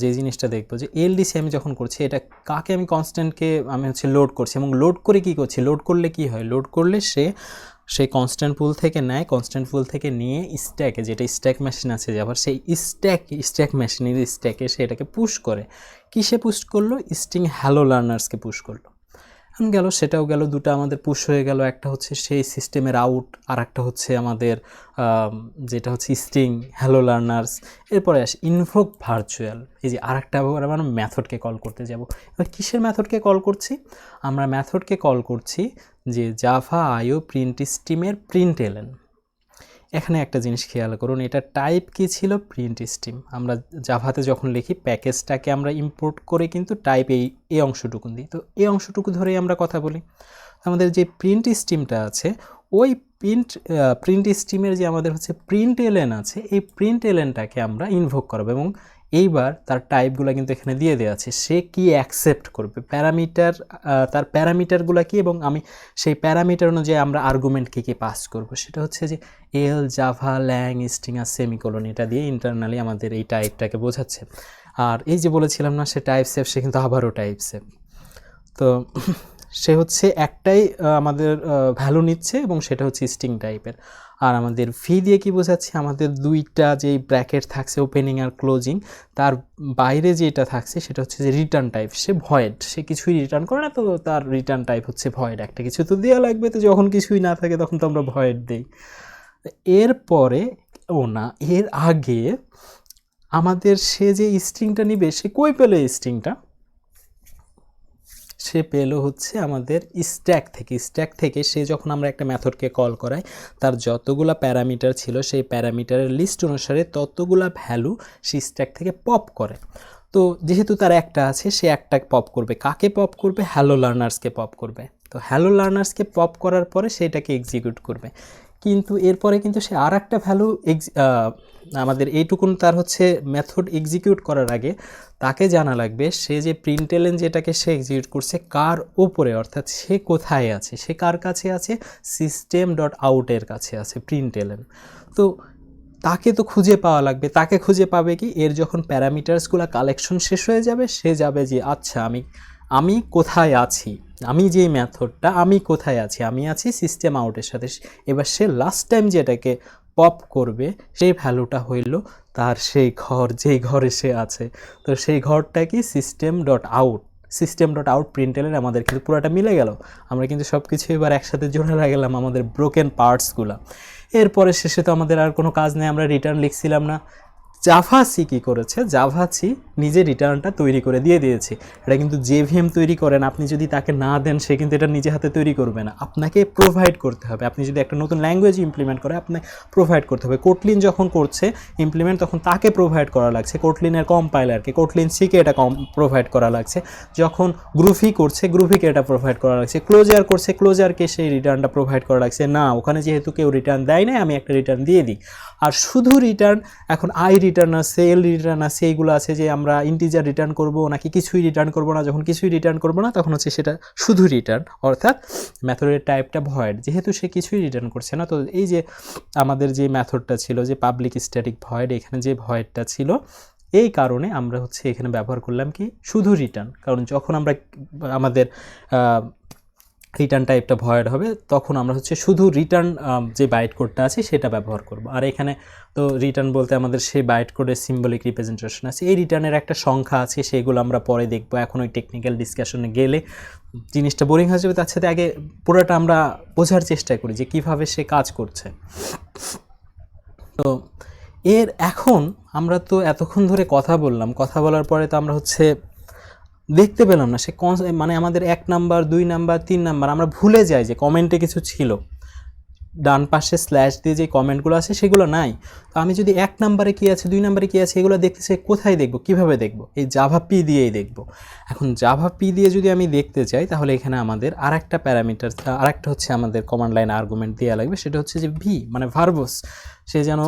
যে জিনিসটা দেখবো যে এলডিসি আমি যখন করছি, এটা কাকে আমি কনস্ট্যান্টকে আমি হচ্ছে লোড করছি, এবং লোড করে কি করছি, লোড করলে কি হয়, লোড করলে সেই কনস্ট্যান্ট পুল থেকে নেয়, কনস্ট্যান্ট পুল থেকে নিয়ে স্ট্যাকে, যেটা স্ট্যাক মেশিন আছে যে আবার সেই স্ট্যাক মেশিনের স্ট্যাকে সে এটাকে পুশ করে। কিসে পুশ করলো, স্ট্রিং হ্যালো লার্নার্সকে পুশ করলো। গেল, সেটাও গেল, দুটো আমাদের পুশ হয়ে গেল, একটা হচ্ছে সেই সিস্টেমের আউট, আর একটা হচ্ছে আমাদের যেটা হচ্ছে স্ট্রিং হ্যালো লার্নার্স। এরপরে আসে ইনভোক ভার্চুয়াল, এই যে আর একটা আবার আমরা মেথডকে কল করতে যাব। এবার কিসের মেথডকে কল করছি, আমরা মেথডকে কল করছি যে জাভা আইও প্রিন্ট স্ট্রিমের প্রিন্ট এলেন। এখানে একটা জিনিস খেয়াল করুন, এটা টাইপ কি ছিল, প্রিন্ট স্ট্রিম। আমরা জাভাতে যখন লিখি প্যাকেজটাকে আমরা ইম্পোর্ট করে কিন্তু টাইপ এই অংশটুকু দিই। তো এই অংশটুকু ধরেই আমরা কথা বলি। আমাদের যে প্রিন্ট স্ট্রিমটা আছে, ওই প্রিন্ট স্ট্রিমের যে আমাদের হচ্ছে প্রিন্ট এলএন আছে, এই প্রিন্ট এলএনটাকে আমরা ইনভোক করবো, এবং এইবার তার টাইপগুলো কিন্তু এখানে দিয়ে দেওয়া আছে, সে কি অ্যাকসেপ্ট করবে, প্যারামিটার, তার প্যারামিটারগুলো কি, এবং আমি সেই প্যারামিটার অনুযায়ী আমরা আর্গুমেন্ট কী পাস করব, সেটা হচ্ছে যে এল জাভা ল্যাং স্ট্রিং আর সেমিকোলন, এটা দিয়ে ইন্টারনালি আমাদের এই টাইপটাকে বোঝাচ্ছে। আর এই যে বলেছিলাম না সে টাইপ সেভ, সে কিন্তু আবারও টাইপ সেভ। তো সে হচ্ছে একটাই আমাদের ভ্যালু নিচ্ছে, এবং সেটা হচ্ছে স্ট্রিং টাইপের। আর আমাদের ভি দিয়ে কি বোঝাচ্ছি, আমাদের দুইটা যেই ব্র্যাকেট থাকছে ওপেনিং আর ক্লোজিং, তার বাইরে যেটা থাকছে সেটা হচ্ছে যে রিটার্ন টাইপ, সে ভয়েড, সে কিছুই রিটার্ন করে না, তো তার রিটার্ন টাইপ হচ্ছে ভয়েড। একটা কিছু তো দেওয়া লাগবে, তো যখন কিছুই না থাকে তখন তো আমরা ভয়েড দিই। এরপরে এর আগে আমাদের সে যে স্ট্রিংটা নিবে, সে কই পেল স্ট্রিংটা, সে পেলো হচ্ছে আমাদের স্ট্যাক থেকে সে যখন আমরা একটা মেথডকে কল করাই, তার যতগুলা প্যারামিটার ছিল সেই প্যারামিটারের লিস্ট অনুসারে ততগুলা ভ্যালু সে স্ট্যাক থেকে পপ করে। তো যেহেতু তার একটা আছে, সে একটা পপ করবে, কাকে পপ করবে, হ্যালো লার্নার্সকে পপ করবে। তো হ্যালো লার্নার্সকে পপ করার পরে সেটাকে এক্সিকিউট করবে, কিন্তু এরপরে কিন্তু সে আর একটা ভ্যালু আমাদের এইটুকুন তার হচ্ছে মেথড এক্সিকিউট করার আগে তাকে জানা লাগবে সে যে প্রিন্ট এলেন যেটাকে সে এক্সিকিউট করছে কার ওপরে, অর্থাৎ সে কোথায় আছে, সে কার কাছে আছে, সিস্টেম ডট আউটের কাছে আছে প্রিন্ট এলেন। তো তাকে তো খুঁজে পাওয়া লাগবে, তাকে খুঁজে পাবে কি, এর যখন প্যারামিটার্সগুলো কালেকশন শেষ হয়ে যাবে, সে যাবে যে আচ্ছা আমি কোথায় আছি, আমি যে মেথডটা আমি কোথায় আছি, আমি আছি সিস্টেম আউটের সাথে। এবার সে লাস্ট টাইম যেটাকে পপ করবে সেই ভ্যালুটা হইল তার সেই ঘর, যেই ঘরে সে আছে। তো সেই ঘরটা কি, সিস্টেম ডট আউট প্রিন্টেলের আমাদের কিন্তু পুরোটা মিলে গেল। আমরা কিন্তু সব কিছু এবার একসাথে জোড়া লাগালাম আমাদের ব্রোকেন পার্টসগুলো। এরপরে শেষে তো আমাদের আর কোনো কাজ নেই, আমরা রিটার্ন লিখছিলাম না। জাভাসি কী করেছে, জাভাসি নিজে রিটার্নটা তৈরি করে দিয়েছে। এটা কিন্তু জেভিএম তৈরি করেন, আপনি যদি তাকে না দেন সে কিন্তু এটা নিজে হাতে তৈরি করবে না, আপনাকে প্রোভাইড করতে হবে। আপনি যদি একটা নতুন ল্যাঙ্গুয়েজ ইমপ্লিমেন্ট করে আপনাকে প্রোভাইড করতে হবে। কোটলিন যখন করছে ইমপ্লিমেন্ট, তখন তাকে প্রোভাইড করা লাগছে, কোটলিনের কম্পাইলারকে, কোটলিন সিকে এটা প্রোভাইড করা লাগছে। যখন গ্রুফি করছে গ্রুফিকে এটা প্রোভাইড করা লাগছে, ক্লোজার করছে ক্লোজারকে সেই রিটার্নটা প্রোভাইড করা লাগছে। না, ওখানে যেহেতু কেউ রিটার্ন দেয় না, আমি একটা রিটার্ন দিয়ে দিই। আর শুধু রিটার্ন, এখন রিটার্ন আছে, এল রিটার্ন আছে, এইগুলো আছে যে আমরা ইন্টিজার রিটার্ন করব নাকি কিছুই রিটার্ন করব না। যখন কিছুই রিটার্ন করব না তখন হচ্ছে সেটা শুধু রিটার্ন, অর্থাৎ মেথডের টাইপটা ভয়েড, যেহেতু সে কিছুই রিটার্ন করছে না। তো এই যে আমাদের যে মেথডটা ছিল যে পাবলিক স্ট্যাটিক ভয়েড, এখানে যে ভয়েডটা ছিল এই কারণে আমরা হচ্ছে এখানে ব্যবহার করলাম কি, শুধু রিটার্ন। কারণ যখন আমরা আমাদের রিটার্ন টাইপটা ভয়েড হবে তখন আমরা হচ্ছে শুধু রিটার্ন যে বাইট কোডটা আছে সেটা ব্যবহার করব। আর এখানে তো রিটার্ন বলতে আমাদের সেই বাইট কোডের সিম্বলিক রিপ্রেজেন্টেশন আছে, এই রিটার্নের একটা সংখ্যা আছে, সেগুলো আমরা পরে দেখব। এখন ওই টেকনিক্যাল ডিসকাশনে গেলে জিনিসটা বোরিং হয়ে যাবে, তার সাথে আগে পুরোটা আমরা বোঝার চেষ্টা করি যে কিভাবে সে কাজ করছে। তো এর এখন আমরা তো এতক্ষণ ধরে কথা বললাম, কথা বলার পরে তো আমরা হচ্ছে দেখতে পেলাম না সে মানে আমাদের 1 নাম্বার 2 নাম্বার 3 নাম্বার আমরা ভুলে যাই যে কমেন্টে কিছু ছিল, ডান পাশে স্ল্যাশ দিয়ে যে কমেন্টগুলো আছে সেগুলো নাই। তো আমি যদি 1 নাম্বারে কী আছে 2 নাম্বারে কী আছে এগুলো দেখতে চাই, কোথায় দেখব, কীভাবে দেখব? এই জাভা পি দিয়েই দেখব। এখন জাভা পি দিয়ে যদি আমি দেখতে চাই তাহলে এখানে আমাদের আরেকটা প্যারামিটার, আরেকটা হচ্ছে আমাদের কমান্ড লাইন আর্গুমেন্ট দেওয়া লাগবে, সেটা হচ্ছে যে ভি মানে ভার্বস, সে যেন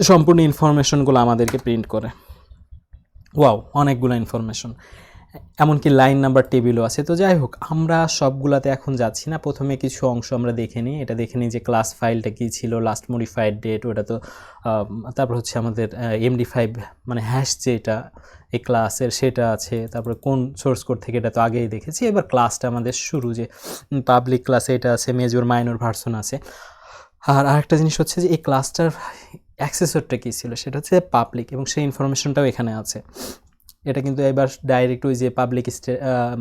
সম্পূর্ণ ইনফরমেশনগুলো আমাদেরকে প্রিন্ট করে। ওয়াও, অনেকগুলো ইনফরমেশন, এমনকি লাইন নাম্বার টেবিলও আছে। তো যাই হোক, আমরা সবগুলাতে এখন যাচ্ছি না, প্রথমে কিছু অংশ আমরা দেখে নিই। এটা দেখে নিই যে ক্লাস ফাইলটা কী ছিল, লাস্ট মডিফাইড ডেট, ওটা তো তারপর হচ্ছে আমাদের MD5 মানে হ্যাশ যেটা এই ক্লাসের সেটা আছে, তারপরে কোন সোর্স কোড থেকে এটা তো আগেই দেখেছি। এবার ক্লাসটা আমাদের শুরু, যে পাবলিক ক্লাসে এটা আছে, মেজর মাইনর ভার্সন আছে। আর আরেকটা জিনিস হচ্ছে যে এই ক্লাসটার অ্যাক্সেসরটা কী ছিল, সেটা হচ্ছে পাবলিক, এবং সেই ইনফরমেশনটাও এখানে আছে। এটা কিন্তু এবার ডাইরেক্ট ওই যে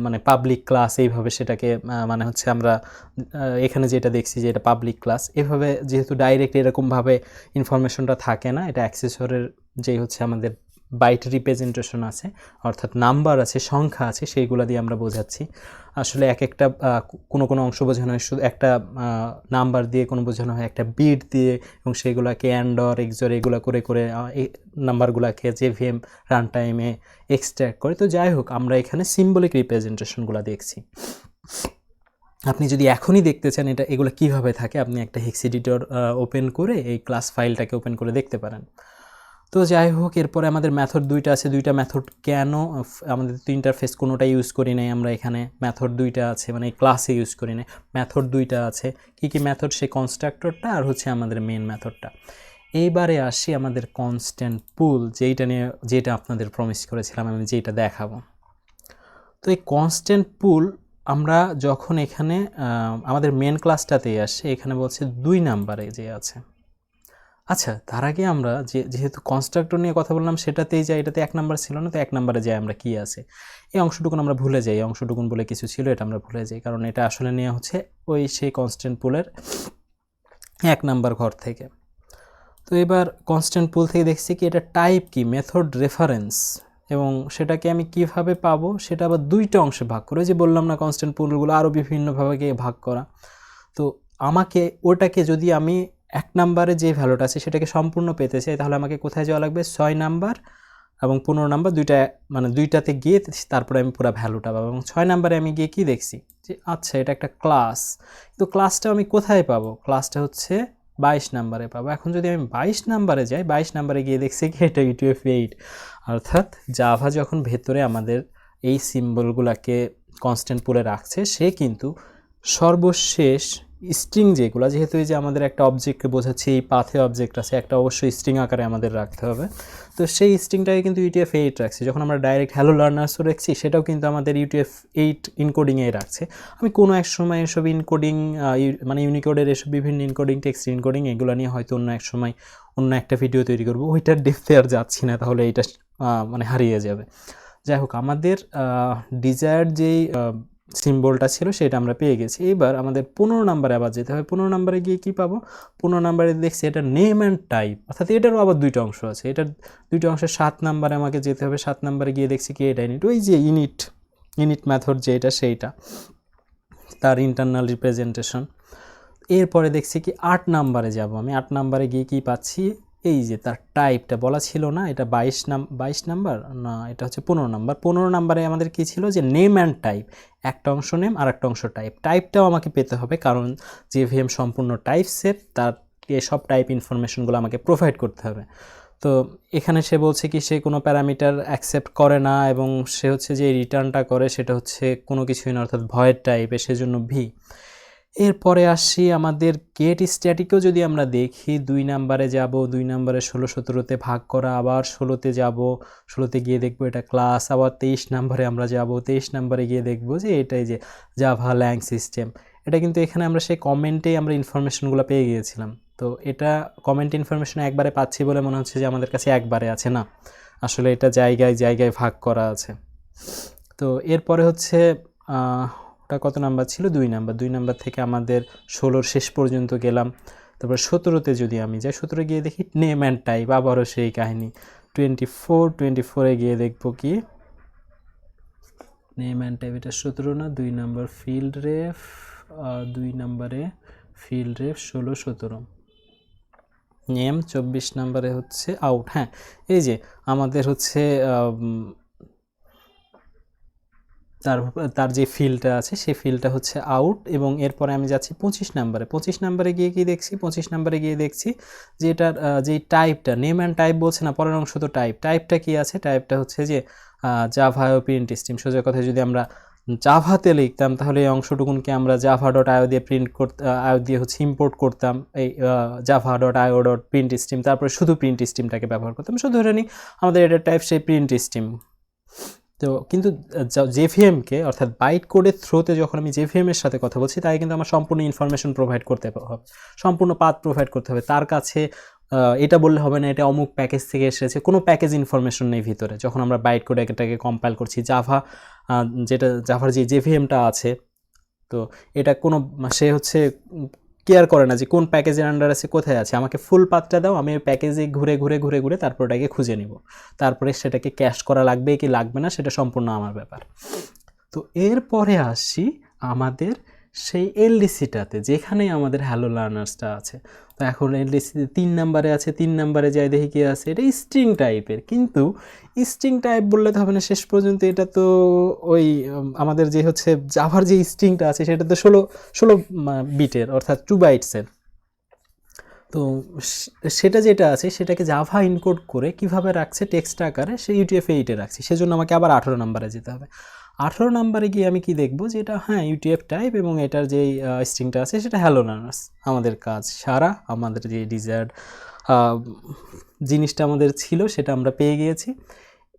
মানে পাবলিক ক্লাস এইভাবে সেটাকে মানে হচ্ছে আমরা এখানে যেটা দেখছি যে এটা পাবলিক ক্লাস, এভাবে যেহেতু ডাইরেক্ট এরকমভাবে ইনফরমেশনটা থাকে না, এটা অ্যাক্সেসরের যেই হচ্ছে আমাদের বাইট রিপ্রেজেন্টেশন আছে, অর্থাৎ নাম্বার আছে, সংখ্যা আছে, সেইগুলো দিয়ে আমরা বোঝাচ্ছি। আসলে এক একটা কোনো অংশ বোঝানো হয় শুধু একটা নাম্বার দিয়ে, কোনো বোঝানো হয় একটা বিট দিয়ে, এবং সেইগুলোকে অ্যান্ড অর এক্সর এগুলো করে করে এই নাম্বারগুলোকে JVM রান টাইমে এক্সট্র্যাক্ট করে। তো যাই হোক, আমরা এখানে সিম্বলিক রিপ্রেজেন্টেশনগুলো দেখছি। আপনি যদি এখনই দেখতে চান এগুলো কীভাবে থাকে, আপনি একটা হেক্স এডিটর ওপেন করে এই ক্লাস ফাইলটাকে ওপেন করে দেখতে পারেন। তো যাই হোক, এরপরে আমাদের মেথড দুইটা আছে। দুইটা মেথড কেন, আমাদের তো ইন্টারফেস কোনোটা ইউজ করি নাই আমরা, এখানে মেথড দুইটা আছে, মানে ক্লাসে ইউজ করি নাই, মেথড দুইটা আছে। কি মেথড, সেই কনস্ট্রাক্টরটা আর হচ্ছে আমাদের মেন মেথডটা। এইবারে আসি আমাদের কনস্ট্যান্ট পুল, যেটা আপনাদের প্রমিস করেছিলাম আমি যেটা দেখাবো। তো এই কনস্ট্যান্ট পুল আমরা যখন এখানে আমাদের মেন ক্লাসটাতেই আসে, এখানে বলছে 2 নাম্বারে যে আছে। আচ্ছা, তার আগে আমরা যেহেতু কনস্ট্রাক্টর নিয়ে কথা বললাম সেটাতেই যাই, এটাতে 1 নাম্বার ছিল না, তো 1 নাম্বারে যাই আমরা কি আছে এই অংশটুকুন আমরা ভুলে যাই, অংশটুকুন বলে কিছু ছিল এটা আমরা ভুলে যাই, কারণ এটা আসলে নেওয়া হচ্ছে ওই সেই কনস্ট্যান্ট পুলের 1 নাম্বার ঘর থেকে। তো এবার কনস্ট্যান্ট পুল থেকে দেখছি কি এটা টাইপ কি, মেথড রেফারেন্স, এবং সেটাকে আমি কিভাবে পাবো সেটা আবার দুইটা অংশে ভাগ করে, যে বললাম না কনস্ট্যান্ট পুলগুলো আরও বিভিন্নভাবে ভাগ করা। তো আমাকে ওটাকে যদি আমি 1 নাম্বারে যে ভ্যালুটা আছে সেটাকে সম্পূর্ণ পেতে চাই, তাহলে আমাকে কোথায় যাওয়া লাগবে, 6 নাম্বার এবং 15 নাম্বার দুইটাতে গিয়ে তারপরে আমি পুরো ভ্যালুটা পাবো। এবং 6 নাম্বারে আমি গিয়ে কি দেখছি যে আচ্ছা এটা একটা ক্লাস, তো ক্লাসটা আমি কোথায় পাবো, ক্লাসটা হচ্ছে 22 নাম্বারে পাবো। এখন যদি আমি 22 নাম্বারে যাই, 22 নাম্বারে গিয়ে দেখছি কি এটা UTF-8, অর্থাৎ জাভা যখন ভেতরে আমাদের এই সিম্বলগুলোকে কনস্ট্যান্ট পুলে রাখছে, সে কিন্তু সর্বশেষ স্ট্রিং যেগুলো, যেহেতু এই যে আমাদের একটা অবজেক্টকে বোঝাচ্ছে এই পাথে অবজেক্ট আছে, একটা অবশ্যই স্ট্রিং আকারে আমাদের রাখতে হবে, তো সেই স্ট্রিংটাকে কিন্তু UTF-8 রাখছে। যখন আমরা ডাইরেক্ট হ্যালো লার্নার্সও রাখছি সেটাও কিন্তু আমাদের UTF-8 ইনকোডিংয়ে রাখছে। আমি কোনো এক সময় এসব ইনকোডিং মানে ইউনিকোডের এসব বিভিন্ন ইনকোডিং, টেক্সট ইনকোডিং এগুলো নিয়ে হয়তো অন্য এক সময় অন্য একটা ভিডিও তৈরি করবো, ওইটার ডেপথে আর যাচ্ছি না, তাহলে এটা মানে হারিয়ে যাবে। যাই হোক, আমাদের ডিজায়ার্ড যেই সিম্বলটা ছিল সেটা আমরা পেয়ে গেছি। এবার আমাদের 15 নাম্বারে আবার যেতে হবে। 15 নাম্বারে গিয়ে কি পাবো, 15 নাম্বারে দেখছি এটা নেম অ্যান্ড টাইপ, অর্থাৎ এটারও আবার দুইটা অংশ আছে। এটার দুইটা অংশে 7 নাম্বারে আমাকে যেতে হবে। 7 নাম্বারে গিয়ে দেখছি কি এটা ইনিট, ওই যে ইনিট মেথড যেটা সেইটা, তার ইন্টারনাল রিপ্রেজেন্টেশন। এরপরে দেখছি কি 8 নাম্বারে যাব আমি। 8 নাম্বারে গিয়ে কি পাচ্ছি, এই যে তার টাইপটা বলা ছিল না, এটা 22 নাম্বার না, এটা হচ্ছে 15 নাম্বার। 15 নাম্বারে আমাদের কি ছিল, যে নেম অ্যান্ড টাইপ, একটা অংশ নেম আর একটা অংশ টাইপ। টাইপটাও আমাকে পেতে হবে, কারণ JVM সম্পূর্ণ টাইপ সেট, তার সব টাইপ ইনফরমেশনগুলো আমাকে প্রোভাইড করতে হবে। তো এখানে সে বলছে কি সে কোনো প্যারামিটার অ্যাকসেপ্ট করে না, এবং সে হচ্ছে যে রিটার্নটা করে সেটা হচ্ছে কোনো কিছুই না, অর্থাৎ ভয়েড টাইপে, সেজন্য ভি। এরপরে আসি আমাদের গেট স্ট্যাটিকও যদি আমরা দেখি, 2 নাম্বারে যাব, 2 নাম্বারে 16-17তে ভাগ করা, আবার 16তে যাব, 16তে গিয়ে দেখবো এটা ক্লাস, আবার 23 নাম্বারে আমরা যাব, 23 নাম্বারে গিয়ে দেখবো যে এটাই যে জাভা ল্যাং সিস্টেম। এটা কিন্তু এখানে আমরা সেই কমেন্টেই আমরা ইনফরমেশনগুলো পেয়ে গিয়েছিলাম। তো এটা কমেন্ট ইনফরমেশন একবারে পাচ্ছি বলে মনে হচ্ছে যে আমাদের কাছে একবারে আছে, না, আসলে এটা জায়গায় জায়গায় ভাগ করা আছে। তো এরপরে হচ্ছে ওটা কত নাম্বার ছিল, 2 নাম্বার। 2 নাম্বার থেকে আমাদের 16 শেষ পর্যন্ত গেলাম। তারপর 17-তে যদি আমি যাই, 17 গিয়ে দেখি নেম অ্যান্ড টাইপ, আবারও সেই কাহিনী। 24 গিয়ে দেখবো কি নেম অ্যান্ড টাইপ, এটা 17 না, 2 নম্বর ফিল্ড রেফ, 2 নম্বরে ফিল্ড রেফ 16 17, নেম 24 নম্বরে হচ্ছে আউট। হ্যাঁ, এই যে আমাদের হচ্ছে তার তার যে ফিল্ডটা আছে সেই ফিল্ডটা হচ্ছে আউট, এবং এরপরে আমি যাচ্ছি 25 নম্বরে। 25 নম্বরে গিয়ে কি দেখছি, 25 নম্বরে গিয়ে দেখছি যে এটার যে টাইপটা, নেম অ্যান্ড টাইপ বলছে না, পরের অংশ তো টাইপটা কি আছে, টাইপটা হচ্ছে যে জাভা ও প্রিন্ট স্ট্রিম। সোজা কথা যদি আমরা জাভাতে লিখতাম তাহলে এই অংশটুকুনকে আমরা জাভা ডট আইও দিয়ে প্রিন্ট করতে, আইও দিয়ে হচ্ছে ইম্পোর্ট করতাম এই জাভা ডট আইও ডট প্রিন্ট স্ট্রিম, তারপরে শুধু প্রিন্ট স্ট্রিমটাকে ব্যবহার করতাম। শুধু ধরে নিই আমাদের এটার টাইপ সেই প্রিন্ট স্ট্রিম। তো কিন্তু জেভিএমকে অর্থাৎ বাইট কোডের থ্রোতে যখন আমি জেভিএমের সাথে কথা বলছি, তাই কিন্তু আমার সম্পূর্ণ ইনফরমেশন প্রোভাইড করতে হবে, সম্পূর্ণ পাথ প্রোভাইড করতে হবে। তার কাছে এটা বললে হবে না এটা অমুক প্যাকেজ থেকে এসেছে, কোনো প্যাকেজ ইনফরমেশন নেই ভিতরে। যখন আমরা বাইট কোড এটাকে কম্পাইল করছি, যেটা জাভার যে জেভিএমটা আছে, তো এটা কোনো সে হচ্ছে কেয়ার করে না যে কোন প্যাকেজের আন্ডার আছে, কোথায় আছে, আমাকে ফুল পাথটা দাও, আমি ওই প্যাকেজে ঘুরে তারপর ওটাকে খুঁজে নিব, তারপরে সেটাকে ক্যাশ করা লাগবে কি লাগবে না সেটা সম্পূর্ণ আমার ব্যাপার। তো এরপরে আসি আমাদের সেই এলডিসিটাতে, যেখানে আমাদের হ্যালো লার্নার্সটা আছে। তো এখন এলডিসিতে 3 নম্বরে আছে, 3 নম্বরে যাই দেখি কি আছে, এটা স্ট্রিং টাইপের। কিন্তু স্ট্রিং টাইপ বললে তো হবে না, শেষ পর্যন্ত এটা তো ওই আমাদের যে হচ্ছে জাভার যে স্ট্রিংটা আছে সেটা তো 16 বিটের অর্থাৎ 2 বাইটসের। তো সেটা যেটা আছে সেটাকে জাভা ইনকোড করে কিভাবে রাখছে টেক্সট আকারে, সে UTF-8 রাখছি, সেজন্য আমাকে আবার 18 নম্বরে যেতে হবে। 18 নম্বরে গিয়ে আমি কি দেখবো, যে এটা হ্যাঁ UTF টাইপ এবং এটার যেই স্ট্রিংটা আছে সেটা হ্যালো লার্নার্স। আমাদের কাজ সারা, আমাদের যে ডিজায়ার্ড জিনিসটা আমাদের ছিল সেটা আমরা পেয়ে গিয়েছি।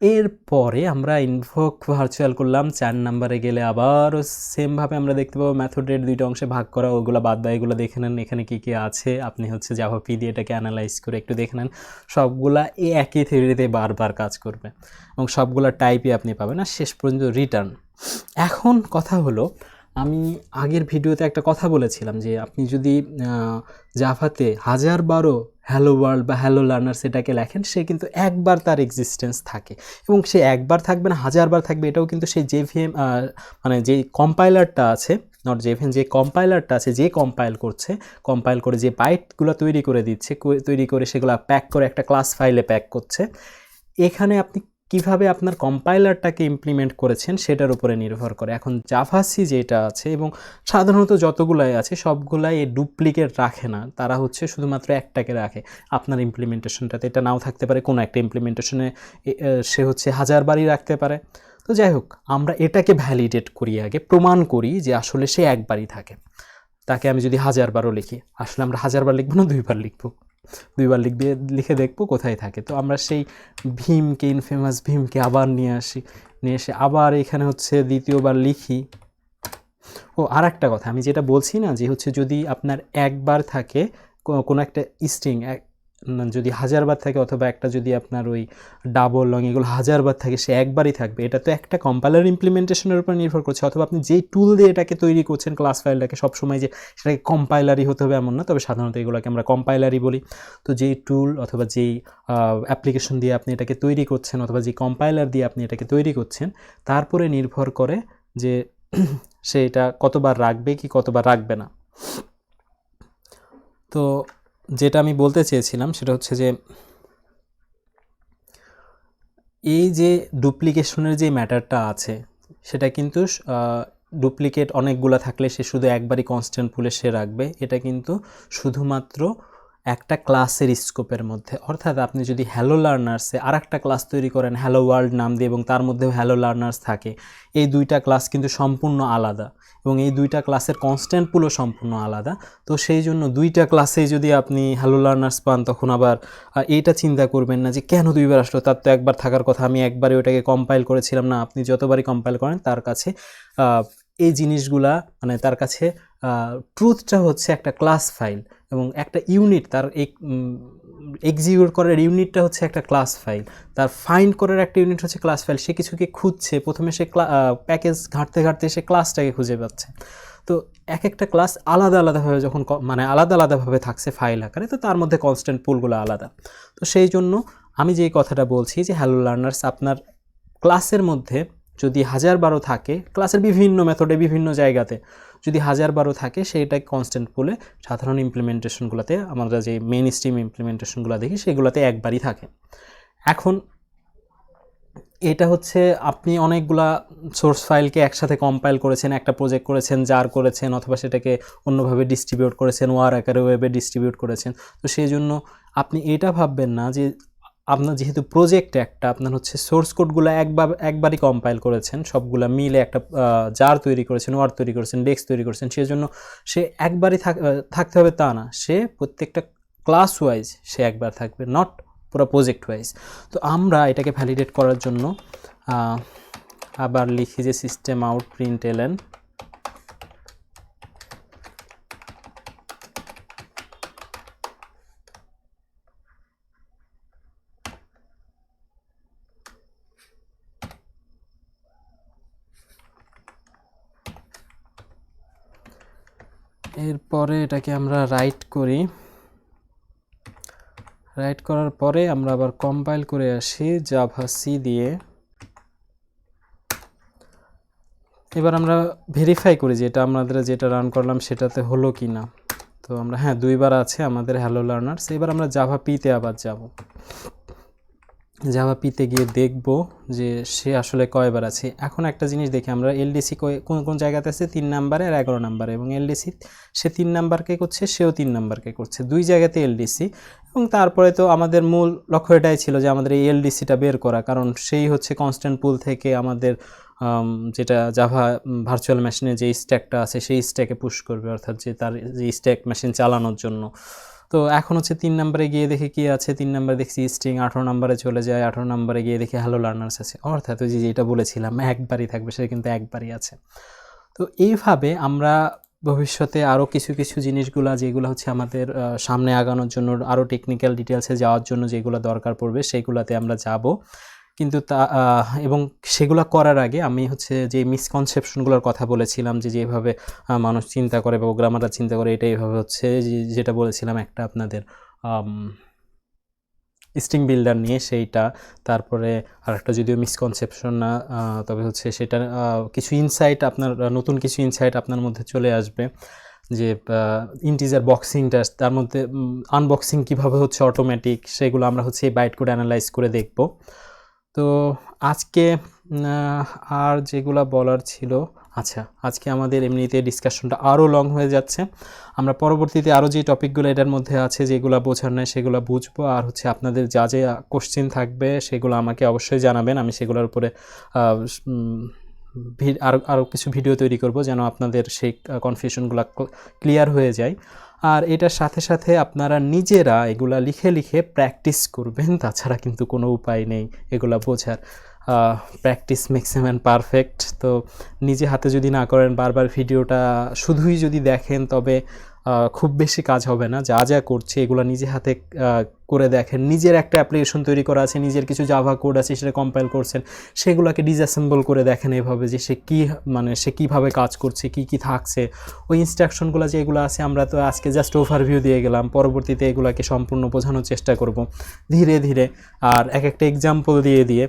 এরপরে আমরা ইনভোক ভার্চুয়াল করলাম। 4 নম্বরে গেলে আবারও সেমভাবে আমরা দেখতে পাবো মেথডের 2টা অংশে ভাগ করা, ওগুলো বাদ বা এগুলো দেখে নেন এখানে কী কী আছে। আপনি হচ্ছে জাভা পি দিয়ে এটাকে অ্যানালাইজ করে একটু দেখে নেন, সবগুলা এই একই থিওরিতে বারবার কাজ করবে এবং সবগুলা টাইপই আপনি পাবেন, আর শেষ পর্যন্ত রিটার্ন। এখন কথা হলো, আমি আগের ভিডিওতে একটা কথা বলেছিলাম যে আপনি যদি জাভাতে 1000বারও হ্যালো ওয়ার্ল্ড বা হ্যালো লার্নার্স এটাকে লেখেন, সে কিন্তু একবার তার এক্সিস্টেন্স থাকে, এবং সে একবার থাকবে না 1000বার থাকবে, এটাও কিন্তু সেই জেভিএম মানে যে কম্পাইলারটা আছে, নট জেভিএম, যে কম্পাইলারটা আছে, যে কম্পাইল করছে, কম্পাইল করে যে বাইটগুলো তৈরি করে দিচ্ছে, তৈরি করে সেগুলো প্যাক করে একটা ক্লাস ফাইলে প্যাক করছে। এখানে আপনি কিভাবে আপনার কম্পাইলারটাকে ইমপ্লিমেন্ট করেছেন সেটার উপরে নির্ভর করে। এখন জাভাসি যেটা আছে এবং সাধারণত যতগুলাই আছে সবগুলাই এই ডুপ্লিকেট রাখে না, তারা হচ্ছে শুধুমাত্র একটাকে রাখে। আপনার ইমপ্লিমেন্টেশনটাতে এটা নাও থাকতে পারে, কোনো একটা ইমপ্লিমেন্টেশনে সে হচ্ছে 1000বারই রাখতে পারে। তো যাই হোক, আমরা এটাকে ভ্যালিডেট করি, আগে প্রমাণ করি যে আসলে সে একবারই থাকে। তাকে আমি যদি 1000বারও লিখি, আসলে আমরা 1000বার লিখবো না, 2বার লিখবো, 2বার লিখে দেখবো কোথায় থাকে। তো আমরা সেই ভীমকে, ইনফেমাস ভীমকে আবার নিয়ে এসে আবার এখানে হচ্ছে দ্বিতীয়বার লিখি। ও আর একটা কথা, আমি যেটা বলছি না যে হচ্ছে যদি আপনার একবার থাকে কোনো একটা স্ট্রিং, যদি 1000বার থাকে, অথবা একটা যদি আপনার ওই ডাবল লং এগুলো 1000বার থাকে, সে একবারই থাকবে। এটা তো একটা কম্পাইলার ইমপ্লিমেন্টেশনের উপর নির্ভর করছে, অথবা আপনি যেই টুল দিয়ে এটাকে তৈরি করছেন ক্লাস ফাইলটাকে, সবসময় যে সেটাকে কম্পাইলারই হতে হবে এমন না, তবে সাধারণত এগুলোকে আমরা কম্পাইলারই বলি। তো যেই টুল অথবা যেই অ্যাপ্লিকেশন দিয়ে আপনি এটাকে তৈরি করছেন, অথবা যে কম্পাইলার দিয়ে আপনি এটাকে তৈরি করছেন, তারপরে নির্ভর করে যে সে এটা কতবার রাখবে কি কতবার রাখবে না। তো যেটা আমি বলতে চেয়েছিলাম সেটা হচ্ছে যে এই যে ডুপ্লিকেশনের যে ম্যাটারটা আছে, সেটা কিন্তু ডুপ্লিকেট অনেকগুলো থাকলে সে শুধু একবারই কনস্ট্যান্ট পুলে সে রাখবে, এটা কিন্তু শুধুমাত্র একটা ক্লাসের স্কোপের মধ্যে। অর্থাৎ আপনি যদি হ্যালো লার্নার্সে আর একটা ক্লাস তৈরি করেন হ্যালো ওয়ার্ল্ড নাম দিয়ে, এবং তার মধ্যেও হ্যালো লার্নার্স থাকে, এই 2টা ক্লাস কিন্তু সম্পূর্ণ আলাদা, এবং এই 2টা ক্লাসের কনস্ট্যান্ট পুলও সম্পূর্ণ আলাদা। তো সেই জন্য 2টা ক্লাসেই যদি আপনি হ্যালো লার্নার্স পান, তখন আবার এইটা চিন্তা করবেন না যে কেন 2বার আসলো, তার তো একবার থাকার কথা, আমি একবারে ওটাকে কম্পাইল করেছিলাম। না, আপনি যতবারই কম্পাইল করেন তার কাছে এই জিনিসগুলা, মানে তার কাছে ট্রুথটা হচ্ছে একটা ক্লাস ফাইল এবং একটা ইউনিট, তার এই এক্সিকিউট করার ইউনিটটা হচ্ছে একটা ক্লাস ফাইল, তার ফাইন্ড করার একটা ইউনিট হচ্ছে ক্লাস ফাইল। সে কিছুকে খুঁজছে, প্রথমে সে প্যাকেজ ঘাঁটতে ঘাঁটতে সে ক্লাসটাকে খুঁজে পাচ্ছে। তো এক একটা ক্লাস আলাদা আলাদাভাবে যখন মানে আলাদা আলাদাভাবে থাকছে ফাইল আকারে, তো তার মধ্যে কনস্ট্যান্ট পুলগুলো আলাদা। তো সেই জন্য আমি যেই কথাটা বলছি যে হ্যালো লার্নার্স, আপনার ক্লাসের মধ্যে যদি 1012 থাকে, ক্লাসের বিভিন্ন মেথডে বিভিন্ন জায়গাতে যদি 1012 থাকে, সেইটা কনস্ট্যান্ট পুলে সাধারণ ইমপ্লিমেন্টেশনগুলোতে, আমরা যে মেইন স্ট্রিম ইমপ্লিমেন্টেশনগুলো দেখি সেগুলোতে একবারই থাকে। এখন এটা হচ্ছে আপনি অনেকগুলা সোর্স ফাইলকে একসাথে কম্পাইল করেছেন, একটা প্রজেক্ট করেছেন, জার করেছেন, অথবা সেটাকে অন্যভাবে ডিস্ট্রিবিউট করেছেন, ওয়ার আকারে ওয়েবে ডিস্ট্রিবিউট করেছেন। তো সেই জন্য আপনি এটা ভাববেন না যে আপনার যেহেতু প্রজেক্ট একটা, আপনার হচ্ছে সোর্স কোডগুলো একবারই কম্পাইল করেছেন, সবগুলা মিলে একটা জার তৈরি করেছেন, ওয়ার তৈরি করেছেন, ডেস্ক তৈরি করেছেন, সেই জন্য সে একবারই থাকতে হবে তা না। সে প্রত্যেকটা ক্লাস ওয়াইজ সে একবার থাকবে, নট পুরো প্রজেক্ট ওয়াইজ। তো আমরা এটাকে ভ্যালিডেট করার জন্য আবার লিখি যে সিস্টেম আউট প্রিন্টএলএন এরপরে এটাকে আমরা রাইট করি। রাইট করার পরে আমরা আবার কম্পাইল করে আসি জাভা সি দিয়ে। এবার আমরা ভেরিফাই করি যে এটা আমাদের যেটা রান করলাম সেটাতে হলো কি না। তো আমরা হ্যাঁ 2বার আছে আমাদের হ্যালো লার্নার্স। এবার আমরা জাভা পিতে আবার যাব। জাভা পিতে গিয়ে দেখব যে সে আসলে কয়বার আছে। এখন একটা জিনিস দেখি আমরা, এলডিসি কোন কোন জায়গাতে আছে, 3 নাম্বারে আর 11 নাম্বারে, এবং এলডিসি সে 3 নাম্বারকে করছে, সেও 3 নাম্বারকে করছে, 2 জায়গাতে এলডিসি। এবং তারপরে তো আমাদের মূল লক্ষ্য এটাই ছিল যে আমাদের এই এলডিসিটা বের করা, কারণ সেই হচ্ছে কনস্ট্যান্ট পুল থেকে আমাদের যেটা জাভা ভার্চুয়াল মেশিনে যে স্ট্যাকটা আছে সেই স্ট্যাকে পুশ করবে, অর্থাৎ যে তার যে স্ট্যাক মেশিন চালানোর জন্য। তো এখন হচ্ছে 3 নম্বরে গিয়ে দেখি কি আছে, 3 নম্বরে দেখছি স্ট্রিং, 18 নম্বরে চলে যায়, 18 নম্বরে গিয়ে দেখি হ্যালো লার্নার্স আছে, অর্থাৎ ওই যে যেটা বলেছিলাম একবারই থাকবে, সেটা কিন্তু একবারই আছে। তো এইভাবে আমরা ভবিষ্যতে আরও কিছু কিছু জিনিসগুলো যেগুলো হচ্ছে আমাদের সামনে আগানোর জন্য, আরও টেকনিক্যাল ডিটেলসে যাওয়ার জন্য যেগুলো দরকার পড়বে সেইগুলোতে আমরা যাব। কিন্তু এবং সেগুলো করার আগে আমি হচ্ছে যে মিসকনসেপশনগুলোর কথা বলেছিলাম, যে যেভাবে মানুষ চিন্তা করে, প্রোগ্রামাররা চিন্তা করে, এটা এইভাবে হচ্ছে যেটা বলেছিলাম একটা আপনাদের স্ট্রিং বিল্ডার নিয়ে সেইটা। তারপরে আরেকটা যদিও মিসকনসেপশন না, তবে হচ্ছে সেটা কিছু ইনসাইট, আপনার নতুন কিছু ইনসাইট আপনার মধ্যে চলে আসবে, যে ইন্টিজার বক্সিংটা, তার মধ্যে আনবক্সিং কিভাবে হচ্ছে অটোমেটিক, সেগুলো আমরা হচ্ছে এই বাইট কোড অ্যানালাইজ করে দেখব। তো আজকে আর যেগুলো বলার ছিল, আচ্ছা আজকে আমাদের এমনিতে ডিসকাশনটা আরও লং হয়ে যাচ্ছে। আমরা পরবর্তীতে আরও যে টপিকগুলো এটার মধ্যে আছে যেগুলো বোঝার নয় সেগুলো বুঝবো, আর হচ্ছে আপনাদের যা যে কোশ্চেন থাকবে সেগুলো আমাকে অবশ্যই জানাবেন, আমি সেগুলোর উপরে আরও কিছু ভিডিও তৈরি করব যেন আপনাদের সেই কনফিউশনগুলো ক্লিয়ার হয়ে যায়। আর এটার সাথে সাথে আপনারা নিজেরা এগুলা লিখে লিখে প্র্যাকটিস করবেন, তাছাড়া কিন্তু কোনো উপায় নেই এগুলা বোঝার। Practice makes a man perfect. তো নিজে হাতে যদি না করেন, বারবার ভিডিওটা শুধুই যদি দেখেন, তবে খুব বেশি কাজ হবে না। যা যা করছে এগুলো নিজে হাতে করে দেখেন, নিজের একটা অ্যাপ্লিকেশন তৈরি করা আছে, নিজের কিছু জাভা কোড আছে, সেটা কম্পাইল করছেন, সেগুলোকে ডিসঅ্যাসেম্বল করে দেখেন এভাবে, যে সে কী মানে সে কীভাবে কাজ করছে, কি কি থাকছে, ওই ইনস্ট্রাকশনগুলো যেগুলো আছে। আমরা তো আজকে জাস্ট ওভারভিউ দিয়ে গেলাম, পরবর্তীতে এগুলোকে সম্পূর্ণ বোঝানোর চেষ্টা করব ধীরে ধীরে, আর এক একটা এক্সাম্পল দিয়ে দিয়ে।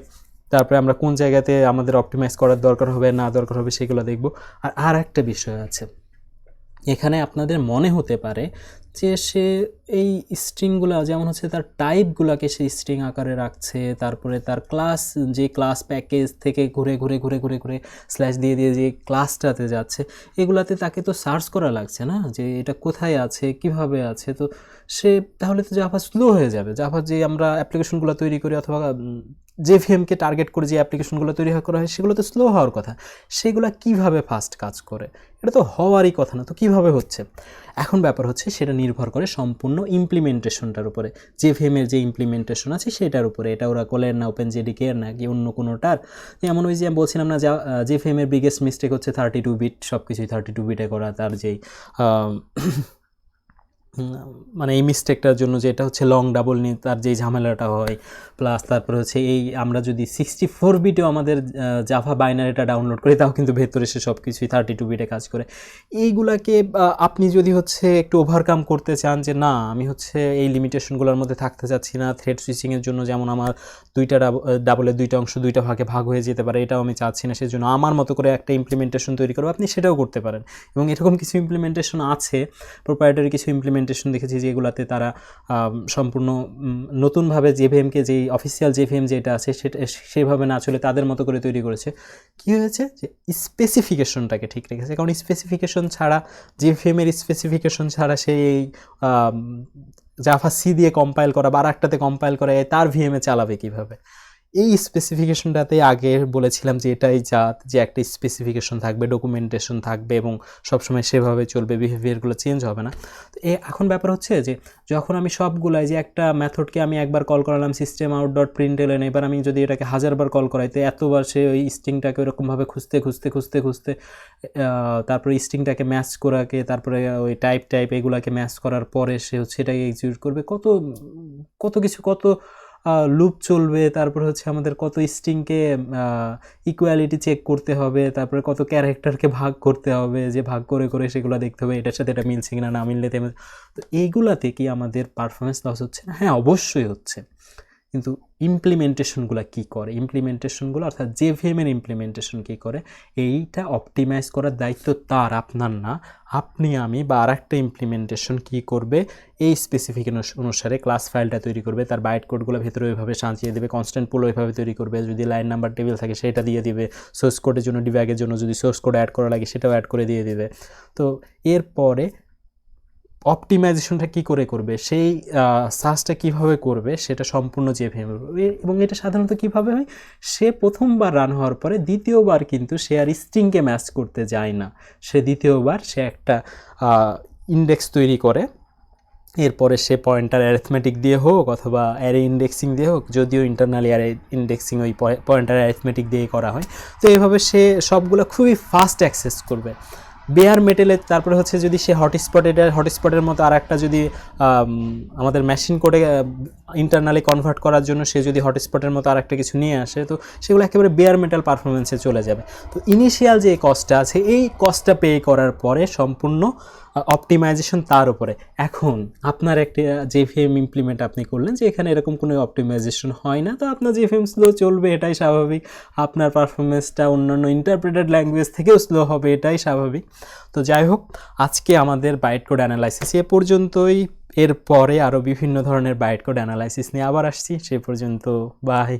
তারপরে আমরা কোন জায়গাতে আমাদের অপটিমাইজ করার দরকার হবে না দরকার হবে সেগুলো দেখব। আর একটা বিষয় আছে, এখানে আপনাদের মনে হতে পারে যে সে এই স্ট্রিংগুলো, যেমন হচ্ছে তার টাইপগুলোকে সে স্ট্রিং আকারে রাখছে, তারপরে তার ক্লাস, যে ক্লাস প্যাকেজ থেকে ঘুরে ঘুরে ঘুরে ঘুরে ঘুরে স্ল্যাশ দিয়ে দিয়ে যে ক্লাসটাতে যাচ্ছে, এগুলাতে তাকে তো সার্চ করা লাগছে না যে এটা কোথায় আছে, কিভাবে আছে। তো সে তাহলে তো জাভা স্লো হয়ে যাবে। জাভা যে আমরা অ্যাপ্লিকেশনগুলো তৈরি করি, অথবা জেভিএমকে টার্গেট করে যে অ্যাপ্লিকেশনগুলো তৈরি করা হয়, সেগুলো তো স্লো হওয়ার কথা, সেগুলো কিভাবে ফাস্ট কাজ করে, এটা তো হওয়ারই কথা না। তো কিভাবে হচ্ছে? এখন ব্যাপার হচ্ছে সেটা নির্ভর করে সম্পূর্ণ ইমপ্লিমেন্টেশনটার উপরে, জেভিএমের যে ইমপ্লিমেন্টেশন আছে সেটার উপরে। এটা ওরাকলের না, ওপেনজেডিকে না, কি অন্য কোনোটার। যেমন ওই যে আমি বলছিলাম না, জেভিএমের বিগেস্ট মিস্টেক হচ্ছে 32 বিট, সব কিছুই 32 বিটে করা। তার যেই মানে এই মিস্টেকটার জন্য যে এটা হচ্ছে লং ডাবল নিয়ে তার যেই ঝামেলাটা হয়, প্লাস তারপরে হচ্ছে এই আমরা যদি 64 বিটেও আমাদের জাভা বাইনারিটা ডাউনলোড করি তাও কিন্তু ভেতরে সে সব কিছুই 32 বিটে কাজ করে। এইগুলাকে আপনি যদি হচ্ছে একটু ওভারকাম করতে চান যে না আমি হচ্ছে এই লিমিটেশনগুলোর মধ্যে থাকতে চাচ্ছি না, থ্রেড সুইচিংয়ের জন্য যেমন আমার দুইটা ডাবলের দুইটা অংশ দুইটা ভাগে ভাগ হয়ে যেতে পারে, এটাও আমি চাচ্ছি না, সেজন্য আমার মতো করে একটা ইমপ্লিমেন্টেশন তৈরি করবো, আপনি সেটাও করতে পারেন। এবং এরকম কিছু ইমপ্লিমেন্টেশন আছে, প্রোপ্রাইটারি কিছু ইমপ্লিমেন্টেশন দেখেছি যেগুলোতে তারা সম্পূর্ণ নতুনভাবে জেভিএমকে যেই অফিসিয়াল জেভিএম যেটা আছে সেটা সেভাবে না চলে তাদের মতো করে তৈরি করেছে। কী হয়েছে যে স্পেসিফিকেশনটাকে ঠিক রেখেছে, কারণ স্পেসিফিকেশন ছাড়া জেভিএমের স্পেসিফিকেশন ছাড়া সেই জাভা সি দিয়ে কম্পাইল করা বা আরেকটাতে কম্পাইল করা তার ভিএমে চালাবে কীভাবে? এই স্পেসিফিকেশনটাতে আগে বলেছিলাম যে এটাই যে একটা স্পেসিফিকেশন থাকবে, ডকুমেন্টেশন থাকবে এবং সবসময় সেভাবে চলবে, বিহেভিয়ারগুলো চেঞ্জ হবে না। তো এখন ব্যাপার হচ্ছে যে যখন আমি সবগুলাই যে একটা মেথডকে আমি একবার কল করালাম সিস্টেম আউট ডট প্রিন্টএলএন, এবার আমি যদি এটাকে 1000বার কল করাই তো এতবার সে ওই স্ট্রিংটাকে ওরকমভাবে খুঁজতে তারপরে স্ট্রিংটাকে ম্যাচ করাকে, তারপরে ওই টাইপ এগুলাকে ম্যাচ করার পরে সে হচ্ছে এটাকে এক্সিকিউট করবে, কত লুপ চলবে, তারপরে হচ্ছে আমাদের কত স্ট্রিংকে ইকুয়ালিটি চেক করতে হবে, তারপরে কত ক্যারেক্টারকে ভাগ করতে হবে, যে ভাগ করে সেগুলো দেখতে হবে এটার সাথে এটা মিলছে কিনা, না মিললে তেমন। তো এইগুলাতে কি আমাদের পারফরমেন্স লস হচ্ছে না? হ্যাঁ, অবশ্যই হচ্ছে। কিন্তু ইমপ্লিমেন্টেশনগুলো কী করে, ইমপ্লিমেন্টেশনগুলো অর্থাৎ জেভিএমের ইমপ্লিমেন্টেশন কী করে, এইটা অপটিমাইজ করার দায়িত্ব তার, আপনার না। আপনি আমি বা আর একটা ইমপ্লিমেন্টেশন কী করবে, এই স্পেসিফিকেশন অনুসারে ক্লাস ফাইলটা তৈরি করবে, তার বাইট কোডগুলো ভেতরে ওইভাবে সাজিয়ে দেবে, কনস্ট্যান্ট পুল ওইভাবে তৈরি করবে, যদি লাইন নাম্বার টেবিল থাকে সেটা দিয়ে দিবে, সোর্স কোডের জন্য ডিব্যাগের জন্য যদি সোর্স কোড অ্যাড করা লাগে সেটাও অ্যাড করে দিয়ে দিবে। তো এরপরে অপটিমাইজেশনটা কী করে করবে, সেই সার্চটা কীভাবে করবে সেটা সম্পূর্ণ জেভিএম। এবং এটা সাধারণত কীভাবে হয়, সে প্রথমবার রান হওয়ার পরে দ্বিতীয়বার কিন্তু সে আর স্ট্রিংকে ম্যাচ করতে যায় না, সে দ্বিতীয়বার সে একটা ইন্ডেক্স তৈরি করে, এরপরে সে পয়েন্টার অ্যারিথমেটিক দিয়ে হোক অথবা অ্যারে ইন্ডেক্সিং দিয়ে হোক, যদিও ইন্টারনালি অ্যারে ইন্ডেক্সিং ওই পয়েন্টার অ্যারিথমেটিক দিয়ে করা হয়। তো এইভাবে সে সবগুলো খুবই ফাস্ট অ্যাক্সেস করবে। বেয়ার মেটেলে তারপরে হচ্ছে যদি সে হটস্পটের মতো আর একটা যদি আমাদের মেশিন কোডে ইন্টারনালি কনভার্ট করার জন্য সে যদি হটস্পটের মতো আর একটা কিছু নিয়ে আসে, তো সেগুলো একেবারে বেয়ার মেটাল পারফরমেন্সে চলে যাবে। তো ইনিশিয়াল যে কস্টটা আছে এই কস্টটা পে করার পরে সম্পূর্ণ অপটিমাইজেশন তার উপরে। এখন আপনার একটা জেভিএম ইমপ্লিমেন্ট আপনি করলেন যে এখানে এরকম কোনো অপটিমাইজেশন হয় না, তো আপনার জেভিএম স্লো চলবে, এটাই স্বাভাবিক। আপনার পারফরমেন্সটা অন্যান্য ইন্টারপ্রেটেড ল্যাঙ্গুয়েজ থেকেও স্লো হবে, এটাই স্বাভাবিক। তো যাই হোক, আজকে আমাদের বাইট কোড অ্যানালাইসিস এ পর্যন্তই। এরপরে আরও বিভিন্ন ধরনের বাইট কোড অ্যানালাইসিস নিয়ে আবার আসছি, সে পর্যন্ত বাই।